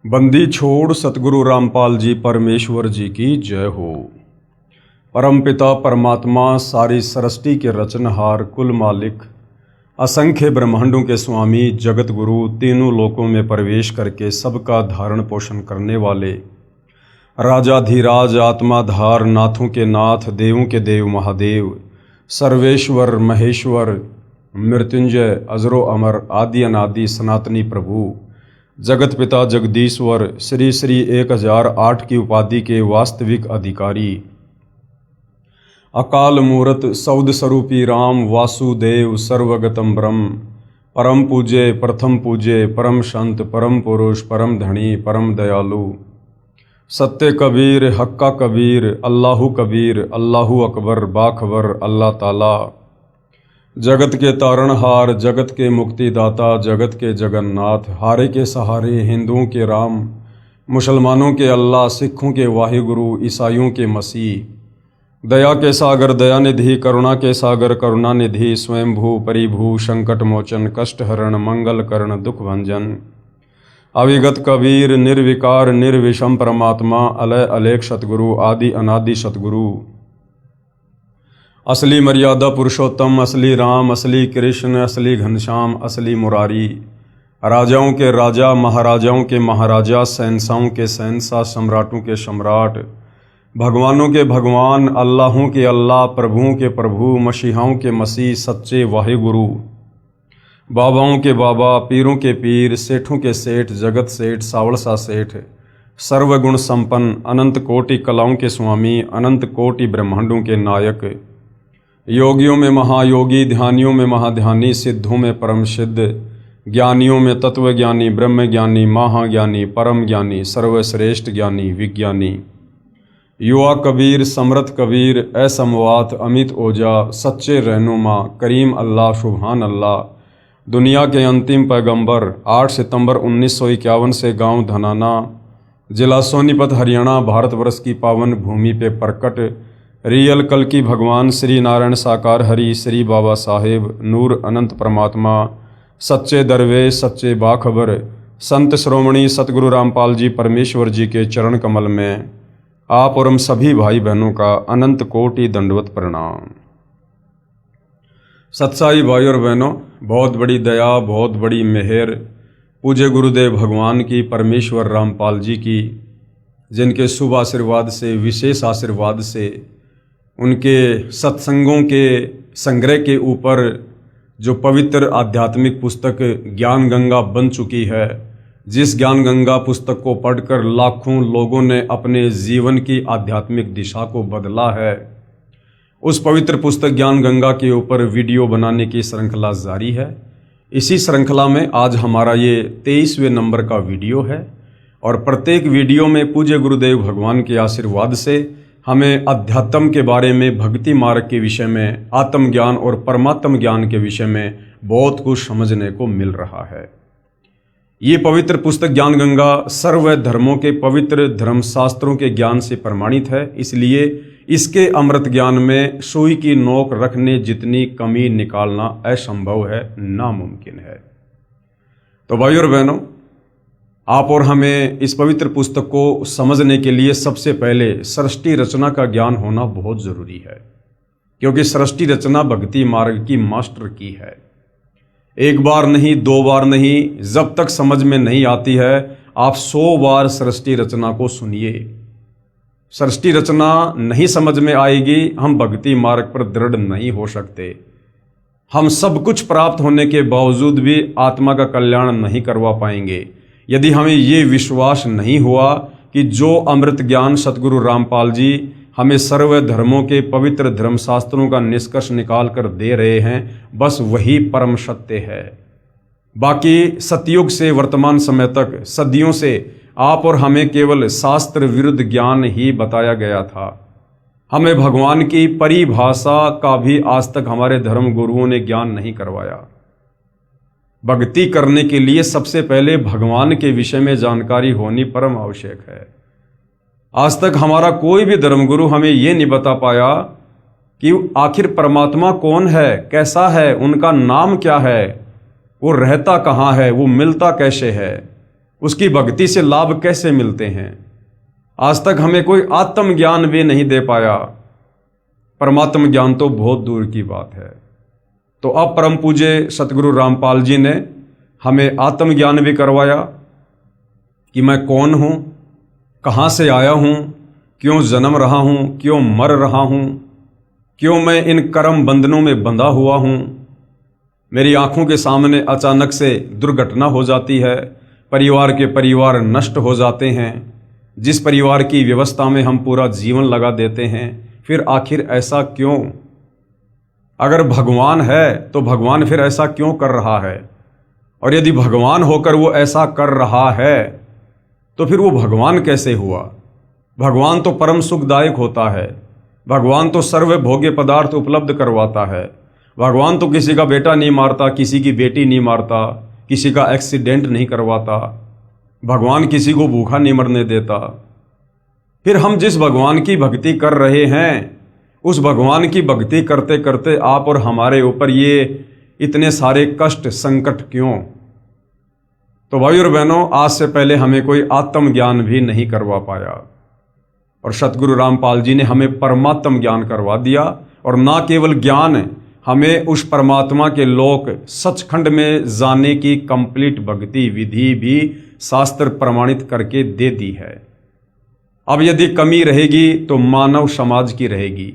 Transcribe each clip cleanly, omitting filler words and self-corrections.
बंदी छोड़ सतगुरु रामपाल जी परमेश्वर जी की जय हो। परमपिता परमात्मा सारी सृष्टि के रचनहार कुल मालिक असंख्य ब्रह्मांडों के स्वामी जगत गुरु तीनों लोकों में प्रवेश करके सबका धारण पोषण करने वाले राजाधिराज आत्माधार नाथों के नाथ देवों के देव महादेव सर्वेश्वर महेश्वर मृत्युंजय अजरो अमर आदि अनादि सनातनी प्रभु जगत पिता जगदीश्वर श्री श्री 1008 की उपाधि के वास्तविक अधिकारी अकाल मूरत सौद स्वरूपी राम वासुदेव सर्वगतम ब्रह्म परम पूज्य प्रथम पूज्य परम संत परम पुरुष परम धनी परम दयालु सत्य कबीर हक्का कबीर अल्लाहु अकबर बाखबर अल्लाह ताला जगत के तारणहार जगत के मुक्तिदाता जगत के जगन्नाथ हारे के सहारे हिंदुओं के राम मुसलमानों के अल्लाह सिखों के वाहिगुरु ईसाइयों के मसीह दया के सागर दयानिधि करुणा के सागर करुणानिधि स्वयंभू परिभू संकट मोचन कष्ट हरण मंगल करण दुख भंजन अविगत कबीर निर्विकार निर्विषम परमात्मा अलय अलेख सतगुरु आदि अनादि सतगुरु असली मर्यादा पुरुषोत्तम असली राम असली कृष्ण असली घनश्याम असली मुरारी राजाओं के राजा महाराजाओं के महाराजा शहंशाहों के शहंशाह सम्राटों के सम्राट भगवानों के भगवान अल्लाहों के अल्लाह प्रभुओं के प्रभु मसीहाओं के मसीह सच्चे वाहिगुरु बाबाओं के बाबा पीरों के पीर सेठों के सेठ जगत सेठ सावड़सा सेठ सर्वगुण संपन्न अनंत कोटि कलाओं के स्वामी अनंत कोटि ब्रह्मांडों के नायक योगियों में महायोगी ध्यानियों में महाध्यानी सिद्धों में परम सिद्ध ज्ञानियों में तत्वज्ञानी ब्रह्मज्ञानी महाज्ञानी परम ज्ञानी सर्वश्रेष्ठ ज्ञानी विज्ञानी युवा कबीर समर्थ कबीर असमवात अमित ओजा सच्चे रहनुमा करीम अल्लाह सुभान अल्लाह दुनिया के अंतिम पैगंबर 8 सितंबर 1951 से गांव धनाना जिला सोनीपत हरियाणा भारतवर्ष की पावन भूमि पे प्रकट रियल कल की भगवान श्री नारायण साकार हरि श्री बाबा साहेब नूर अनंत परमात्मा सच्चे दरवेश सच्चे बाखबर संत श्रोमणी सतगुरु रामपाल जी परमेश्वर जी के चरण कमल में आप और हम सभी भाई बहनों का अनंत कोटि दंडवत प्रणाम। सत्साई भाई और बहनों, बहुत बड़ी दया बहुत बड़ी मेहर पूज्य गुरुदेव भगवान की परमेश्वर रामपाल जी की, जिनके शुभ आशीर्वाद से विशेष आशीर्वाद से उनके सत्संगों के संग्रह के ऊपर जो पवित्र आध्यात्मिक पुस्तक ज्ञान गंगा बन चुकी है, जिस ज्ञान गंगा पुस्तक को पढ़कर लाखों लोगों ने अपने जीवन की आध्यात्मिक दिशा को बदला है, उस पवित्र पुस्तक ज्ञान गंगा के ऊपर वीडियो बनाने की श्रृंखला जारी है। इसी श्रृंखला में आज हमारा ये 23वें नंबर का वीडियो है और प्रत्येक वीडियो में पूज्य गुरुदेव भगवान के आशीर्वाद से हमें अध्यात्म के बारे में, भक्ति मार्ग के विषय में, आत्मज्ञान और परमात्म ज्ञान के विषय में बहुत कुछ समझने को मिल रहा है। ये पवित्र पुस्तक ज्ञान गंगा सर्व धर्मों के पवित्र धर्मशास्त्रों के ज्ञान से प्रमाणित है, इसलिए इसके अमृत ज्ञान में सुई की नोक रखने जितनी कमी निकालना असंभव है, नामुमकिन है। तो भाई और बहनों, आप और हमें इस पवित्र पुस्तक को समझने के लिए सबसे पहले सृष्टि रचना का ज्ञान होना बहुत जरूरी है, क्योंकि सृष्टि रचना भक्ति मार्ग की मास्टर की है। एक बार नहीं, दो बार नहीं, जब तक समझ में नहीं आती है आप 100 बार सृष्टि रचना को सुनिए। सृष्टि रचना नहीं समझ में आएगी, हम भक्ति मार्ग पर दृढ़ नहीं हो सकते। हम सब कुछ प्राप्त होने के बावजूद भी आत्मा का कल्याण नहीं करवा पाएंगे यदि हमें ये विश्वास नहीं हुआ कि जो अमृत ज्ञान सतगुरु रामपाल जी हमें सर्व धर्मों के पवित्र धर्मशास्त्रों का निष्कर्ष निकाल कर दे रहे हैं, बस वही परम सत्य है। बाकी सतयुग से वर्तमान समय तक सदियों से आप और हमें केवल शास्त्र विरुद्ध ज्ञान ही बताया गया था। हमें भगवान की परिभाषा का भी आज तक हमारे धर्म गुरुओं ने ज्ञान नहीं करवाया। भक्ति करने के लिए सबसे पहले भगवान के विषय में जानकारी होनी परम आवश्यक है। आज तक हमारा कोई भी धर्मगुरु हमें ये नहीं बता पाया कि आखिर परमात्मा कौन है, कैसा है, उनका नाम क्या है, वो रहता कहाँ है, वो मिलता कैसे है। उसकी भक्ति से लाभ कैसे मिलते हैं। आज तक हमें कोई आत्मज्ञान भी नहीं दे पाया, परमात्म ज्ञान तो बहुत दूर की बात है। तो अब परम पूज्य सतगुरु रामपाल जी ने हमें आत्मज्ञान भी करवाया कि मैं कौन हूँ, कहाँ से आया हूँ, क्यों जन्म रहा हूँ, क्यों मर रहा हूँ, क्यों मैं इन कर्म बंधनों में बंधा हुआ हूँ। मेरी आंखों के सामने अचानक से दुर्घटना हो जाती है, परिवार नष्ट हो जाते हैं, जिस परिवार की व्यवस्था में हम पूरा जीवन लगा देते हैं, फिर आखिर ऐसा क्यों। अगर भगवान है तो भगवान फिर ऐसा क्यों कर रहा है, और यदि भगवान होकर वो ऐसा कर रहा है तो फिर वो भगवान कैसे हुआ। भगवान तो परम सुखदायक होता है, भगवान तो सर्वभोग्य पदार्थ उपलब्ध करवाता है, भगवान तो किसी का बेटा नहीं मारता, किसी की बेटी नहीं मारता, किसी का एक्सीडेंट नहीं करवाता, भगवान किसी को भूखा नहीं मरने देता। फिर हम जिस भगवान की भक्ति कर रहे हैं, उस भगवान की भक्ति करते करते आप और हमारे ऊपर ये इतने सारे कष्ट संकट क्यों। तो भाई और बहनों, आज से पहले हमें कोई आत्मज्ञान भी नहीं करवा पाया, और सतगुरु रामपाल जी ने हमें परमात्म ज्ञान करवा दिया। और ना केवल ज्ञान, हमें उस परमात्मा के लोक सचखंड में जाने की कंप्लीट भक्ति विधि भी शास्त्र प्रमाणित करके दे दी है। अब यदि कमी रहेगी तो मानव समाज की रहेगी,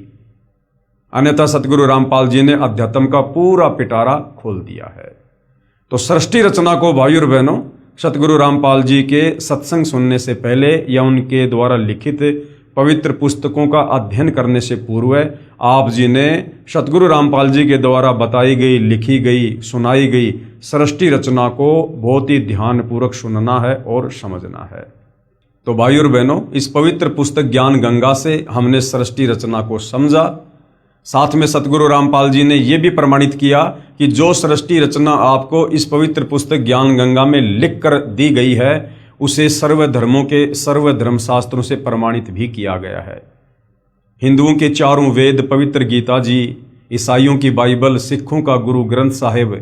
अन्यथा सतगुरु रामपाल जी ने अध्यात्म का पूरा पिटारा खोल दिया है। तो सृष्टि रचना को भाई और बहनों, सतगुरु रामपाल जी के सत्संग सुनने से पहले या उनके द्वारा लिखित पवित्र पुस्तकों का अध्ययन करने से पूर्व आप जी ने सतगुरु रामपाल जी के द्वारा बताई गई, लिखी गई, सुनाई गई सृष्टि रचना को बहुत ही ध्यानपूर्वक सुनना है और समझना है। तो भाई और बहनों, इस पवित्र पुस्तक ज्ञान गंगा से हमने सृष्टि रचना को समझा। साथ में सतगुरु रामपाल जी ने यह भी प्रमाणित किया कि जो सृष्टि रचना आपको इस पवित्र पुस्तक ज्ञान गंगा में लिख कर दी गई है, उसे सर्वधर्मों के सर्वधर्म शास्त्रों से प्रमाणित भी किया गया है। हिंदुओं के चारों वेद पवित्र गीता जी, ईसाइयों की बाइबल, सिखों का गुरु ग्रंथ साहिब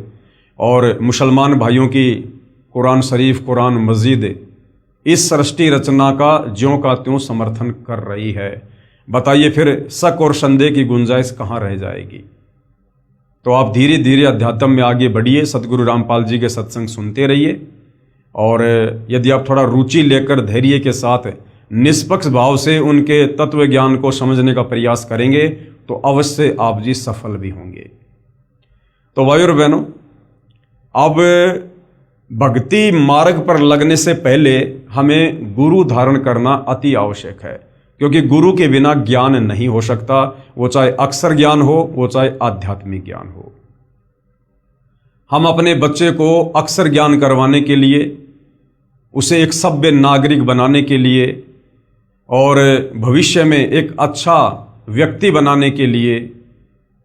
और मुसलमान भाइयों की कुरान शरीफ, कुरान मस्जिद इस सृष्टि रचना का ज्यों का त्यों समर्थन कर रही है। बताइए फिर शक और संदेह की गुंजाइश कहाँ रह जाएगी। तो आप धीरे धीरे अध्यात्म में आगे बढ़िए, सतगुरु रामपाल जी के सत्संग सुनते रहिए, और यदि आप थोड़ा रुचि लेकर धैर्य के साथ निष्पक्ष भाव से उनके तत्व ज्ञान को समझने का प्रयास करेंगे तो अवश्य आप जी सफल भी होंगे। तो भाई और बहनों, अब भक्ति मार्ग पर लगने से पहले हमें गुरु धारण करना अति आवश्यक है, क्योंकि गुरु के बिना ज्ञान नहीं हो सकता, वो चाहे अक्षर ज्ञान हो, वो चाहे आध्यात्मिक ज्ञान हो। हम अपने बच्चे को अक्षर ज्ञान करवाने के लिए, उसे एक सभ्य नागरिक बनाने के लिए और भविष्य में एक अच्छा व्यक्ति बनाने के लिए,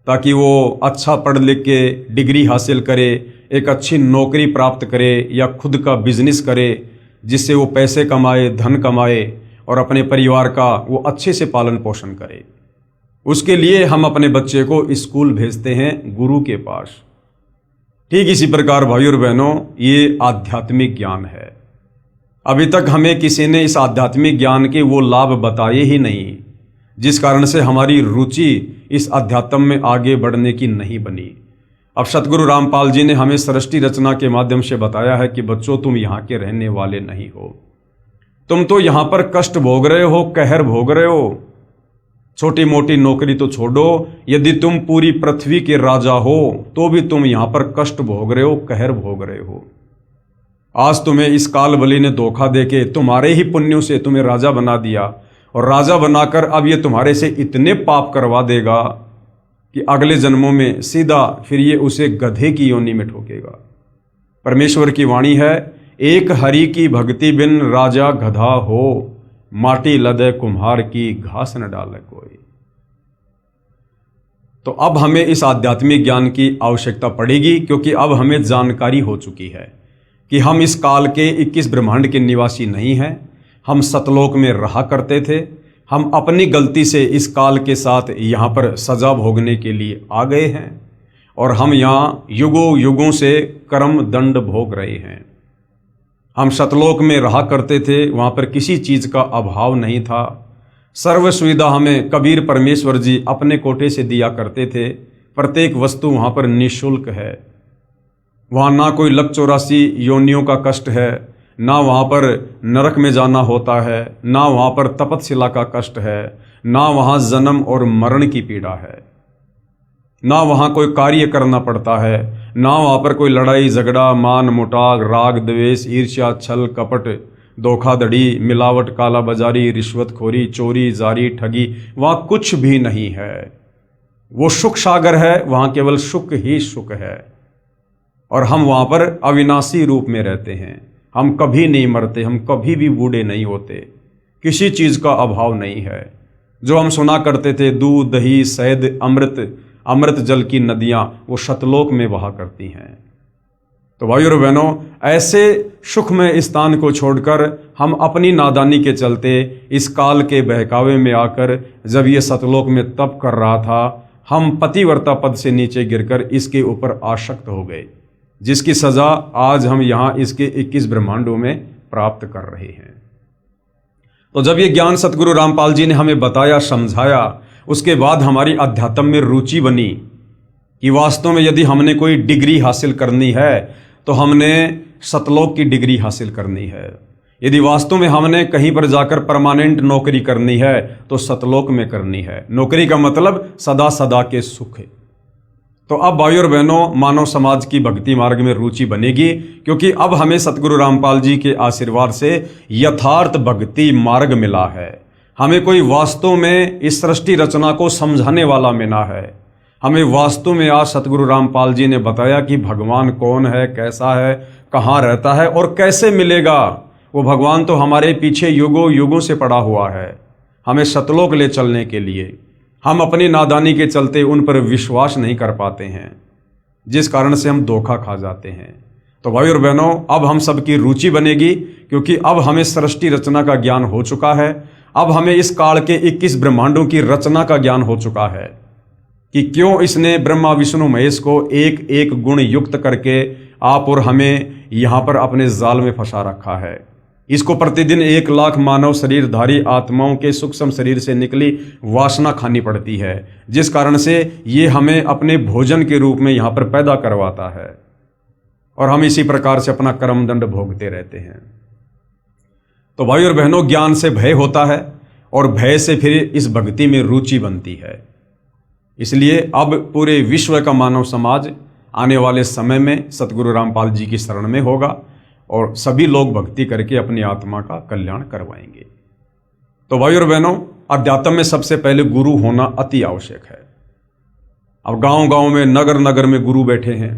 ताकि वो अच्छा पढ़ लिख के डिग्री हासिल करे, एक अच्छी नौकरी प्राप्त करे या खुद का बिजनेस करे, जिससे वो पैसे कमाए, धन कमाए और अपने परिवार का वो अच्छे से पालन पोषण करे। उसके लिए हम अपने बच्चे को स्कूल भेजते हैं गुरु के पास। ठीक इसी प्रकार भाई और बहनों, ये आध्यात्मिक ज्ञान है। अभी तक हमें किसी ने इस आध्यात्मिक ज्ञान के वो लाभ बताए ही नहीं, जिस कारण से हमारी रुचि इस अध्यात्म में आगे बढ़ने की नहीं बनी। अब सतगुरु रामपाल जी ने हमें सृष्टि रचना के माध्यम से बताया है कि बच्चों, तुम यहाँ के रहने वाले नहीं हो, तुम तो यहाँ पर कष्ट भोग रहे हो, कहर भोग रहे हो। छोटी मोटी नौकरी तो छोड़ो, यदि तुम पूरी पृथ्वी के राजा हो तो भी तुम यहाँ पर कष्ट भोग रहे हो, कहर भोग रहे हो। आज तुम्हें इस काल बलि ने धोखा देके तुम्हारे ही पुण्यों से तुम्हें राजा बना दिया, और राजा बनाकर अब ये तुम्हारे से इतने पाप करवा देगा कि अगले जन्मों में सीधा फिर ये उसे गधे की योनि में ठोकेगा। परमेश्वर की वाणी है, एक हरि की भक्ति बिन राजा गधा हो, माटी लदे कुम्हार की घास न डाले कोई। तो अब हमें इस आध्यात्मिक ज्ञान की आवश्यकता पड़ेगी, क्योंकि अब हमें जानकारी हो चुकी है कि हम इस काल के 21 ब्रह्मांड के निवासी नहीं हैं। हम सतलोक में रहा करते थे, हम अपनी गलती से इस काल के साथ यहाँ पर सजा भोगने के लिए आ गए हैं, और हम यहाँ युगों युगों से कर्म दंड भोग रहे हैं। हम सतलोक में रहा करते थे, वहाँ पर किसी चीज़ का अभाव नहीं था। सर्व सुविधा हमें कबीर परमेश्वर जी अपने कोटे से दिया करते थे। प्रत्येक वस्तु वहाँ पर निःशुल्क है। वहाँ ना कोई लक 84 योनियों का कष्ट है, ना वहाँ पर नरक में जाना होता है, ना वहाँ पर तपतशिला का कष्ट है, ना वहाँ जन्म और मरण की पीड़ा है, ना वहाँ कोई कार्य करना पड़ता है, ना वहाँ पर कोई लड़ाई झगड़ा, मान मुटाव, राग द्वेष, ईर्ष्या, छल कपट, धोखाधड़ी, मिलावट, काला बाजारी, रिश्वतखोरी, चोरी, जारी, ठगी, वहाँ कुछ भी नहीं है। वो सुख सागर है, वहाँ केवल सुख ही सुख है। और हम वहाँ पर अविनाशी रूप में रहते हैं। हम कभी नहीं मरते, हम कभी भी बूढ़े नहीं होते, किसी चीज़ का अभाव नहीं है। जो हम सुना करते थे दूध, दही, शहद, अमृत जल की नदियाँ, वो सतलोक में बहा करती हैं। तो भाइयों और बहनों, ऐसे सुखमय स्थान को छोड़कर हम अपनी नादानी के चलते इस काल के बहकावे में आकर जब ये सतलोक में तप कर रहा था, हम पतिव्रता पद से नीचे गिरकर इसके ऊपर आसक्त हो गए, जिसकी सजा आज हम यहाँ इसके 21 ब्रह्मांडों में प्राप्त कर रहे हैं। तो जब ये ज्ञान सतगुरु रामपाल जी ने हमें बताया, समझाया, उसके बाद हमारी अध्यात्म में रुचि बनी कि वास्तव में यदि हमने कोई डिग्री हासिल करनी है तो हमने सतलोक की डिग्री हासिल करनी है। यदि वास्तव में हमने कहीं पर जाकर परमानेंट नौकरी करनी है तो सतलोक में करनी है। नौकरी का मतलब सदा सदा के सुख है। तो अब भाइयों और बहनों, मानव समाज की भक्ति मार्ग में रुचि बनेगी, क्योंकि अब हमें सतगुरु रामपाल जी के आशीर्वाद से यथार्थ भक्ति मार्ग मिला है। हमें कोई वास्तव में इस सृष्टि रचना को समझाने वाला मिला है। हमें वास्तव में आज सतगुरु रामपाल जी ने बताया कि भगवान कौन है, कैसा है, कहाँ रहता है और कैसे मिलेगा। वो भगवान तो हमारे पीछे युगों युगों से पड़ा हुआ है। हमें सतलोक ले चलने के लिए हम अपनी नादानी के चलते उन पर विश्वास नहीं कर पाते हैं, जिस कारण से हम धोखा खा जाते हैं। तो भाई और बहनों, अब हम सबकी रुचि बनेगी, क्योंकि अब हमें सृष्टि रचना का ज्ञान हो चुका है। अब हमें इस काल के 21 ब्रह्मांडों की रचना का ज्ञान हो चुका है कि क्यों इसने ब्रह्मा विष्णु महेश को एक एक गुण युक्त करके आप और हमें यहाँ पर अपने जाल में फंसा रखा है। इसको प्रतिदिन 1 लाख मानव शरीरधारी आत्माओं के सूक्ष्म शरीर से निकली वासना खानी पड़ती है, जिस कारण से ये हमें अपने भोजन के रूप में यहाँ पर पैदा करवाता है और हम इसी प्रकार से अपना कर्मदंड भोगते रहते हैं। तो भाई और बहनों, ज्ञान से भय होता है और भय से फिर इस भक्ति में रुचि बनती है। इसलिए अब पूरे विश्व का मानव समाज आने वाले समय में सतगुरु रामपाल जी की शरण में होगा और सभी लोग भक्ति करके अपनी आत्मा का कल्याण करवाएंगे। तो भाई और बहनों, अध्यात्म में सबसे पहले गुरु होना अति आवश्यक है। अब गांव गांव में, नगर नगर में गुरु बैठे हैं।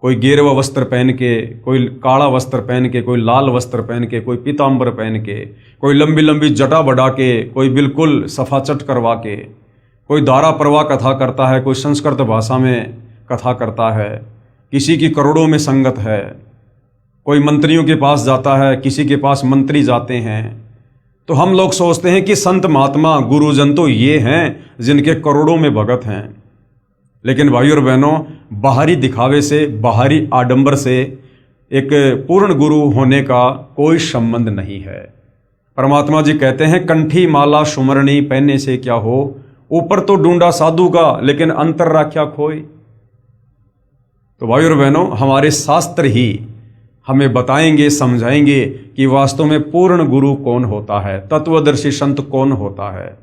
कोई गेरुआ वस्त्र पहन के, कोई काला वस्त्र पहन के, कोई लाल वस्त्र पहन के, कोई पीताम्बर पहन के, कोई लंबी लंबी जटा बढ़ा के, कोई बिल्कुल सफाचट करवा के, कोई धारा प्रवाह कथा करता है, कोई संस्कृत भाषा में कथा करता है, किसी की करोड़ों में संगत है, कोई मंत्रियों के पास जाता है, किसी के पास मंत्री जाते हैं। तो हम लोग सोचते हैं कि संत महात्मा गुरुजन तो ये हैं जिनके करोड़ों में भगत हैं। लेकिन भाई और बहनों, बाहरी दिखावे से, बाहरी आडंबर से एक पूर्ण गुरु होने का कोई संबंध नहीं है। परमात्मा जी कहते हैं, कंठी माला सुमरणी पहनने से क्या हो, ऊपर तो ढूंढा साधु का लेकिन अंतर राख्या खोए। तो भाई और बहनों, हमारे शास्त्र ही हमें बताएंगे, समझाएंगे कि वास्तव में पूर्ण गुरु कौन होता है, तत्वदर्शी संत कौन होता है।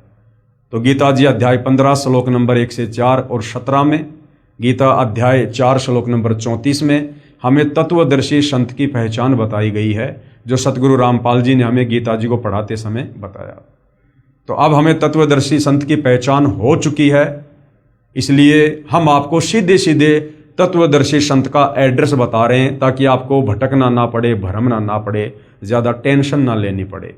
तो गीता जी अध्याय 15 श्लोक नंबर 1 से 4 और 17 में, गीता अध्याय 4 श्लोक नंबर 34 में हमें तत्वदर्शी संत की पहचान बताई गई है, जो सतगुरु रामपाल जी ने हमें गीता जी को पढ़ाते समय बताया। तो अब हमें तत्वदर्शी संत की पहचान हो चुकी है, इसलिए हम आपको सीधे सीधे तत्वदर्शी संत का एड्रेस बता रहे हैं, ताकि आपको भटकना ना पड़े, भ्रमना ना पड़े, ज़्यादा टेंशन ना लेनी पड़े।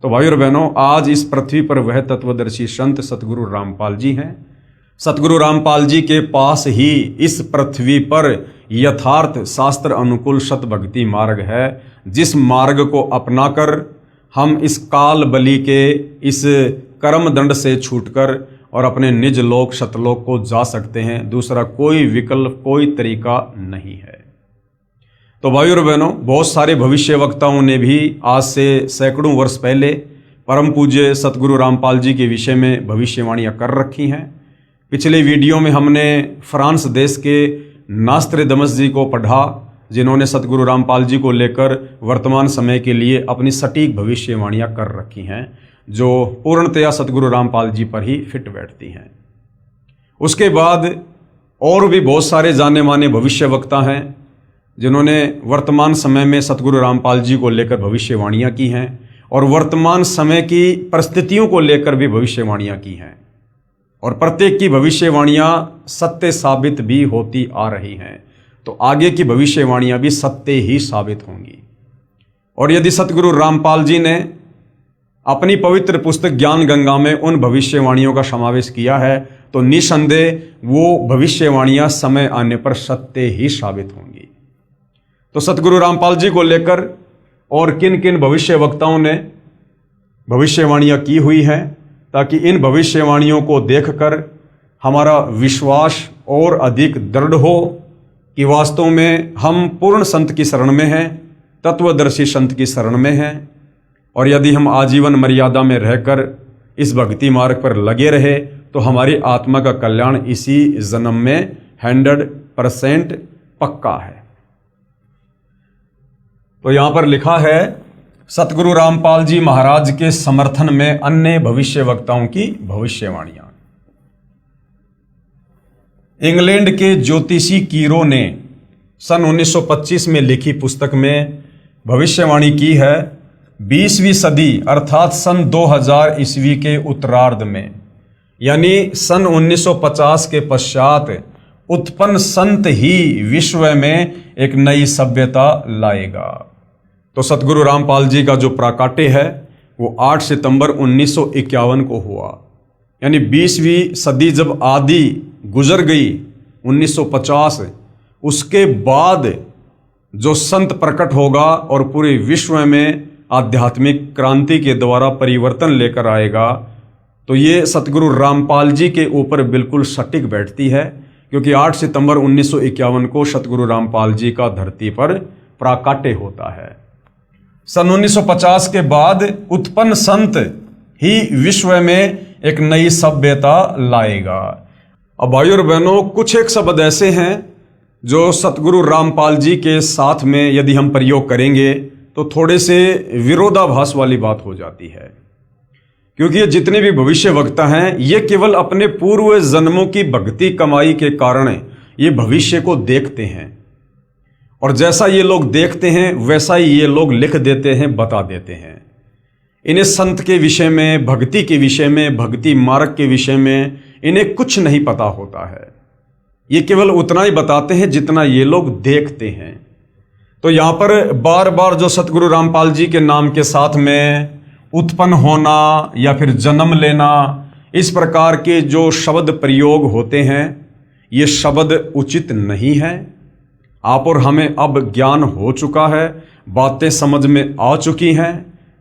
तो भाई और बहनों, आज इस पृथ्वी पर वह तत्वदर्शी संत सतगुरु रामपाल जी हैं। सतगुरु रामपाल जी के पास ही इस पृथ्वी पर यथार्थ शास्त्र अनुकूल सत भक्ति मार्ग है, जिस मार्ग को अपनाकर हम इस काल बलि के इस कर्म दंड से छूटकर और अपने निज लोक सतलोक को जा सकते हैं। दूसरा कोई विकल्प, कोई तरीका नहीं है। तो भाइयों और बहनों, बहुत सारे भविष्यवक्ताओं ने भी आज से सैकड़ों वर्ष पहले परम पूज्य सतगुरु रामपाल जी के विषय में भविष्यवाणियां कर रखी हैं। पिछले वीडियो में हमने फ्रांस देश के नास्त्रदामस जी को पढ़ा, जिन्होंने सतगुरु रामपाल जी को लेकर वर्तमान समय के लिए अपनी सटीक भविष्यवाणियां कर रखी हैं, जो पूर्णतया सतगुरु रामपाल जी पर ही फिट बैठती हैं। उसके बाद और भी बहुत सारे जाने माने भविष्यवक्ता हैं जिन्होंने वर्तमान समय में सतगुरु रामपाल जी को लेकर भविष्यवाणियां की हैं और वर्तमान समय की परिस्थितियों को लेकर भी भविष्यवाणियां की हैं, और प्रत्येक की भविष्यवाणियां सत्य साबित भी होती आ रही हैं। तो आगे की भविष्यवाणियां भी सत्य ही साबित होंगी। और यदि सतगुरु रामपाल जी ने अपनी पवित्र पुस्तक ज्ञान गंगा में उन भविष्यवाणियों का समावेश किया है, तो निसंदेह वो भविष्यवाणियां समय आने पर सत्य ही साबित होंगी। तो सतगुरु रामपाल जी को लेकर और किन किन भविष्यवक्ताओं ने भविष्यवाणियां की हुई हैं, ताकि इन भविष्यवाणियों को देखकर हमारा विश्वास और अधिक दृढ़ हो कि वास्तव में हम पूर्ण संत की शरण में हैं, तत्वदर्शी संत की शरण में हैं। और यदि हम आजीवन मर्यादा में रहकर इस भक्ति मार्ग पर लगे रहे तो हमारी आत्मा का कल्याण इसी जन्म में 100% पक्का है। तो यहां पर लिखा है, सतगुरु रामपाल जी महाराज के समर्थन में अन्य भविष्यवक्ताओं की भविष्यवाणियां। इंग्लैंड के ज्योतिषी कीरो ने सन 1925 में लिखी पुस्तक में भविष्यवाणी की है, 20वीं सदी अर्थात सन 2000 ईस्वी के उत्तरार्ध में, यानी सन 1950 के पश्चात उत्पन्न संत ही विश्व में एक नई सभ्यता लाएगा। तो सतगुरु रामपाल जी का जो प्राकाट्य है वो 8 सितंबर 1951 को हुआ, यानी 20वीं सदी जब आधी गुजर गई 1950, उसके बाद जो संत प्रकट होगा और पूरे विश्व में आध्यात्मिक क्रांति के द्वारा परिवर्तन लेकर आएगा, तो ये सतगुरु रामपाल जी के ऊपर बिल्कुल सटीक बैठती है, क्योंकि 8 सितंबर 1951 को सतगुरु रामपाल जी का धरती पर प्राकाट्य होता है। सन 1950 के बाद उत्पन्न संत ही विश्व में एक नई सभ्यता लाएगा। अब भाइयों और बहनों, कुछ एक शब्द ऐसे हैं जो सतगुरु रामपाल जी के साथ में यदि हम प्रयोग करेंगे तो थोड़े से विरोधाभास वाली बात हो जाती है, क्योंकि ये जितने भी भविष्यवक्ता हैं ये केवल अपने पूर्व जन्मों की भक्ति कमाई के कारण ये भविष्य को देखते हैं, और जैसा ये लोग देखते हैं वैसा ही ये लोग लिख देते हैं, बता देते हैं। इन्हें संत के विषय में, भक्ति के विषय में, भक्ति मार्ग के विषय में इन्हें कुछ नहीं पता होता है। ये केवल उतना ही बताते हैं जितना ये लोग देखते हैं। तो यहाँ पर बार बार जो सतगुरु रामपाल जी के नाम के साथ में उत्पन्न होना या फिर जन्म लेना, इस प्रकार के जो शब्द प्रयोग होते हैं, ये शब्द उचित नहीं है। आप और हमें अब ज्ञान हो चुका है, बातें समझ में आ चुकी हैं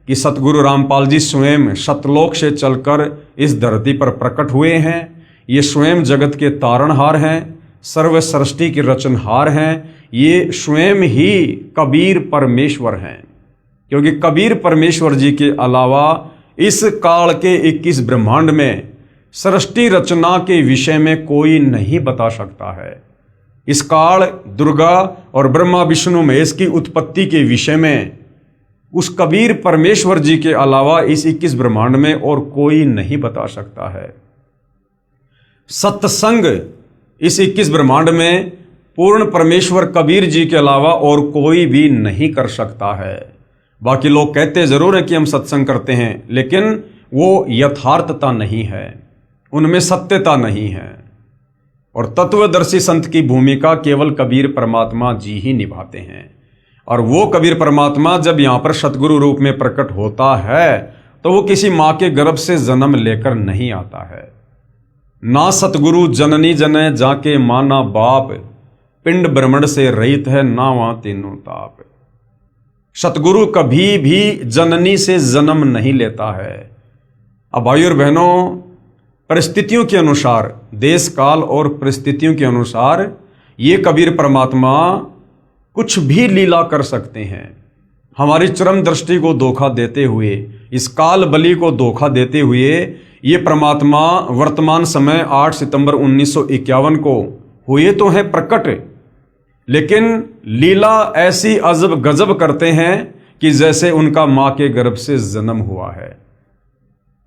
कि सतगुरु रामपाल जी स्वयं सतलोक से चलकर इस धरती पर प्रकट हुए हैं। ये स्वयं जगत के तारणहार हैं, सर्व सृष्टि के रचनहार हैं। ये स्वयं ही कबीर परमेश्वर हैं, क्योंकि कबीर परमेश्वर जी के अलावा इस काल के 21 ब्रह्मांड में सृष्टि रचना के विषय में कोई नहीं बता सकता है। इस काल, दुर्गा और ब्रह्मा विष्णु महेश की उत्पत्ति के विषय में उस कबीर परमेश्वर जी के अलावा इस 21 ब्रह्मांड में और कोई नहीं बता सकता है। सत्संग इस 21 ब्रह्मांड में पूर्ण परमेश्वर कबीर जी के अलावा और कोई भी नहीं कर सकता है। बाकी लोग कहते जरूर हैं कि हम सत्संग करते हैं, लेकिन वो यथार्थता नहीं है, उनमें सत्यता नहीं है। और तत्वदर्शी संत की भूमिका केवल कबीर परमात्मा जी ही निभाते हैं। और वो कबीर परमात्मा जब यहाँ पर सतगुरु रूप में प्रकट होता है तो वो किसी माँ के गर्भ से जन्म लेकर नहीं आता है। ना सतगुरु जननी जने जाके माना बाप, पिंड ब्रह्मण से रहित है ना वहां तीनों ताप। सतगुरु कभी भी जननी से जन्म नहीं लेता है। अब भाइयों और बहनों, परिस्थितियों के अनुसार, देश काल और परिस्थितियों के अनुसार ये कबीर परमात्मा कुछ भी लीला कर सकते हैं। हमारी चरम दृष्टि को धोखा देते हुए, इस काल बलि को धोखा देते हुए ये परमात्मा वर्तमान समय 8 सितंबर 1951 को हुए तो हैं प्रकट, लेकिन लीला ऐसी अजब गजब करते हैं कि जैसे उनका मां के गर्भ से जन्म हुआ है।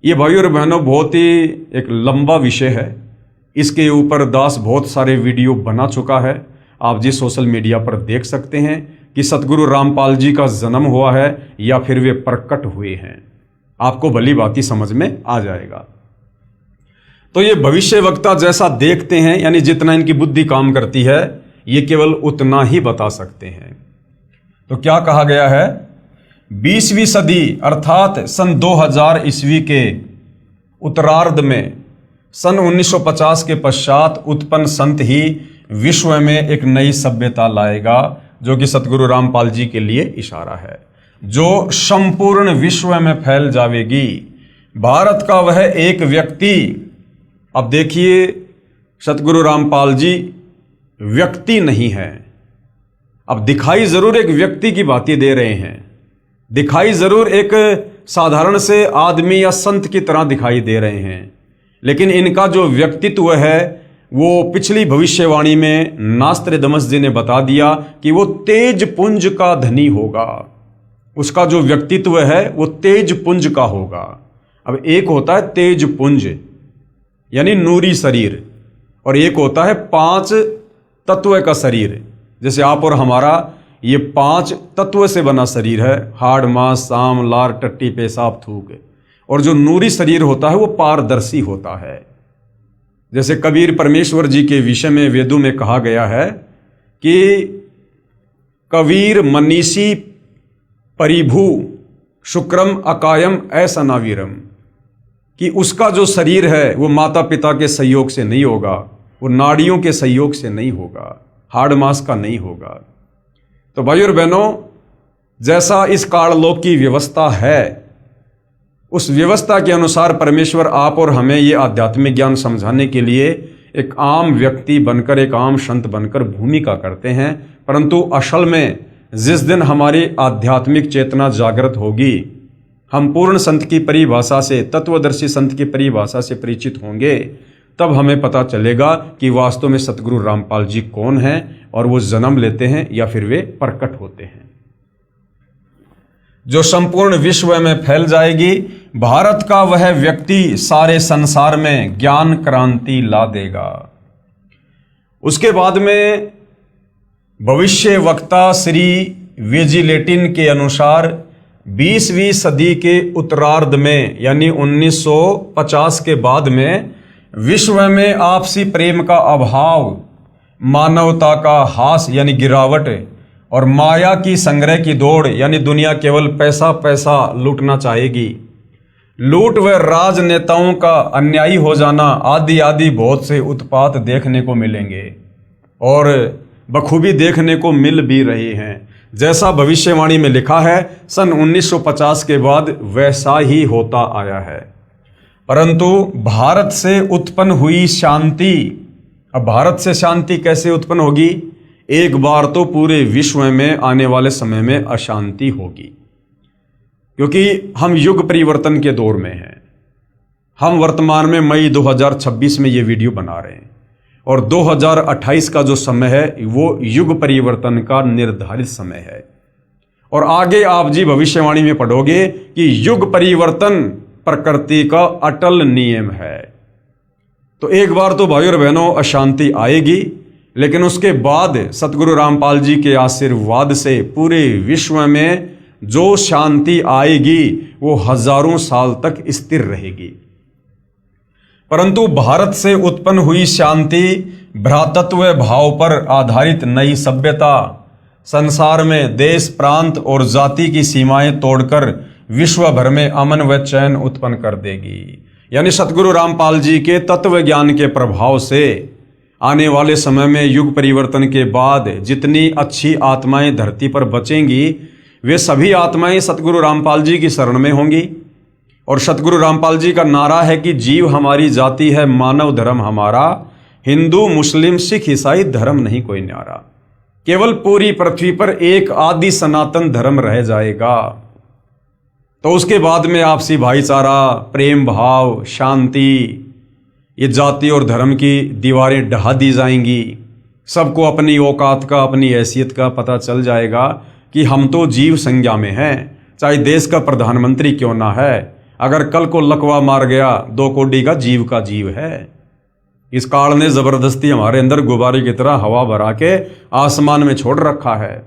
ये भाइयों और बहनों बहुत ही एक लंबा विषय है। इसके ऊपर दास बहुत सारे वीडियो बना चुका है। आप जी सोशल मीडिया पर देख सकते हैं कि सतगुरु रामपाल जी का जन्म हुआ है या फिर वे प्रकट हुए हैं। आपको भली भांति समझ में आ जाएगा। तो ये भविष्य वक्ता जैसा देखते हैं, यानी जितना इनकी बुद्धि काम करती है ये केवल उतना ही बता सकते हैं। तो क्या कहा गया है, 20वीं सदी अर्थात सन 2000 ईस्वी के उत्तरार्ध में सन 1950 के पश्चात उत्पन्न संत ही विश्व में एक नई सभ्यता लाएगा, जो कि सतगुरु रामपाल जी के लिए इशारा है, जो संपूर्ण विश्व में फैल जाएगी। भारत का वह एक व्यक्ति, अब देखिए सतगुरु रामपाल जी व्यक्ति नहीं है। अब दिखाई जरूर एक व्यक्ति की बातें दे रहे हैं, दिखाई जरूर एक साधारण से आदमी या संत की तरह दिखाई दे रहे हैं, लेकिन इनका जो व्यक्तित्व है वो पिछली भविष्यवाणी में नास्त्रदमस जी ने बता दिया कि वो तेज पुंज का धनी होगा। उसका जो व्यक्तित्व है वो तेज पुंज का होगा। अब एक होता है तेज पुंज यानी नूरी शरीर, और एक होता है 5 तत्व का शरीर। जैसे आप और हमारा ये 5 तत्व से बना शरीर है, हाड़ मांस साम लार टट्टी पेशाब थूक। और जो नूरी शरीर होता है वो पारदर्शी होता है। जैसे कबीर परमेश्वर जी के विषय में वेदों में कहा गया है कि कबीर मनीषी परिभू शुक्रम अकायम ऐसा नावीरम, कि उसका जो शरीर है वो माता पिता के सहयोग से नहीं होगा, वो नाड़ियों के सहयोग से नहीं होगा, हाड़ मांस का नहीं होगा। तो भाई और बहनों, जैसा इस काललोक की व्यवस्था है उस व्यवस्था के अनुसार परमेश्वर आप और हमें ये आध्यात्मिक ज्ञान समझाने के लिए एक आम व्यक्ति बनकर, एक आम संत बनकर भूमिका करते हैं। परंतु असल में जिस दिन हमारी आध्यात्मिक चेतना जागृत होगी, हम पूर्ण संत की परिभाषा से, तत्वदर्शी संत की परिभाषा से परिचित होंगे, तब हमें पता चलेगा कि वास्तव में सतगुरु रामपाल जी कौन हैं और वो जन्म लेते हैं या फिर वे प्रकट होते हैं। जो संपूर्ण विश्व में फैल जाएगी, भारत का वह व्यक्ति सारे संसार में ज्ञान क्रांति ला देगा। उसके बाद में भविष्य वक्ता श्री वेजिलेटिन के अनुसार 20वीं सदी के उत्तरार्ध में यानी 1950 के बाद में विश्व में आपसी प्रेम का अभाव, मानवता का हास यानी गिरावट और माया की संग्रह की दौड़ यानी दुनिया केवल पैसा पैसा लूटना चाहेगी, लूट व राजनेताओं का अन्यायी हो जाना आदि आदि बहुत से उत्पात देखने को मिलेंगे और बखूबी देखने को मिल भी रहे हैं। जैसा भविष्यवाणी में लिखा है सन 1950 के बाद वैसा ही होता आया है। परंतु भारत से उत्पन्न हुई शांति, अब भारत से शांति कैसे उत्पन्न होगी? एक बार तो पूरे विश्व में आने वाले समय में अशांति होगी, क्योंकि हम युग परिवर्तन के दौर में हैं। हम वर्तमान में मई 2026 में ये वीडियो बना रहे हैं और 2028 का जो समय है वो युग परिवर्तन का निर्धारित समय है। और आगे आप जी भविष्यवाणी में पढ़ोगे कि युग परिवर्तन प्रकृति का अटल नियम है। तो एक बार तो भाइयों और बहनों अशांति आएगी, लेकिन उसके बाद सतगुरु रामपाल जी के आशीर्वाद से पूरे विश्व में जो शांति आएगी वो हजारों साल तक स्थिर रहेगी। परंतु भारत से उत्पन्न हुई शांति भ्रातृत्व भाव पर आधारित नई सभ्यता संसार में देश प्रांत और जाति की सीमाएं तोड़कर विश्व भर में अमन व चैन उत्पन्न कर देगी। यानी सतगुरु रामपाल जी के तत्व ज्ञान के प्रभाव से आने वाले समय में युग परिवर्तन के बाद जितनी अच्छी आत्माएं धरती पर बचेंगी वे सभी आत्माएं सतगुरु रामपाल जी की शरण में होंगी। और सतगुरु रामपाल जी का नारा है कि जीव हमारी जाति है, मानव धर्म हमारा, हिंदू मुस्लिम सिख ईसाई धर्म नहीं कोई न्यारा। केवल पूरी पृथ्वी पर एक आदि सनातन धर्म रह जाएगा। तो उसके बाद में आपसी भाईचारा, प्रेम भाव, शांति, ये जाति और धर्म की दीवारें ढहा दी जाएंगी। सबको अपनी औकात का, अपनी हैसियत का पता चल जाएगा कि हम तो जीव संज्ञा में हैं, चाहे देश का प्रधानमंत्री क्यों ना है। अगर कल को लकवा मार गया, 2 कोड़ी का जीव है। इस काल ने जबरदस्ती हमारे अंदर गुब्बारे की तरह हवा भरा के आसमान में छोड़ रखा है।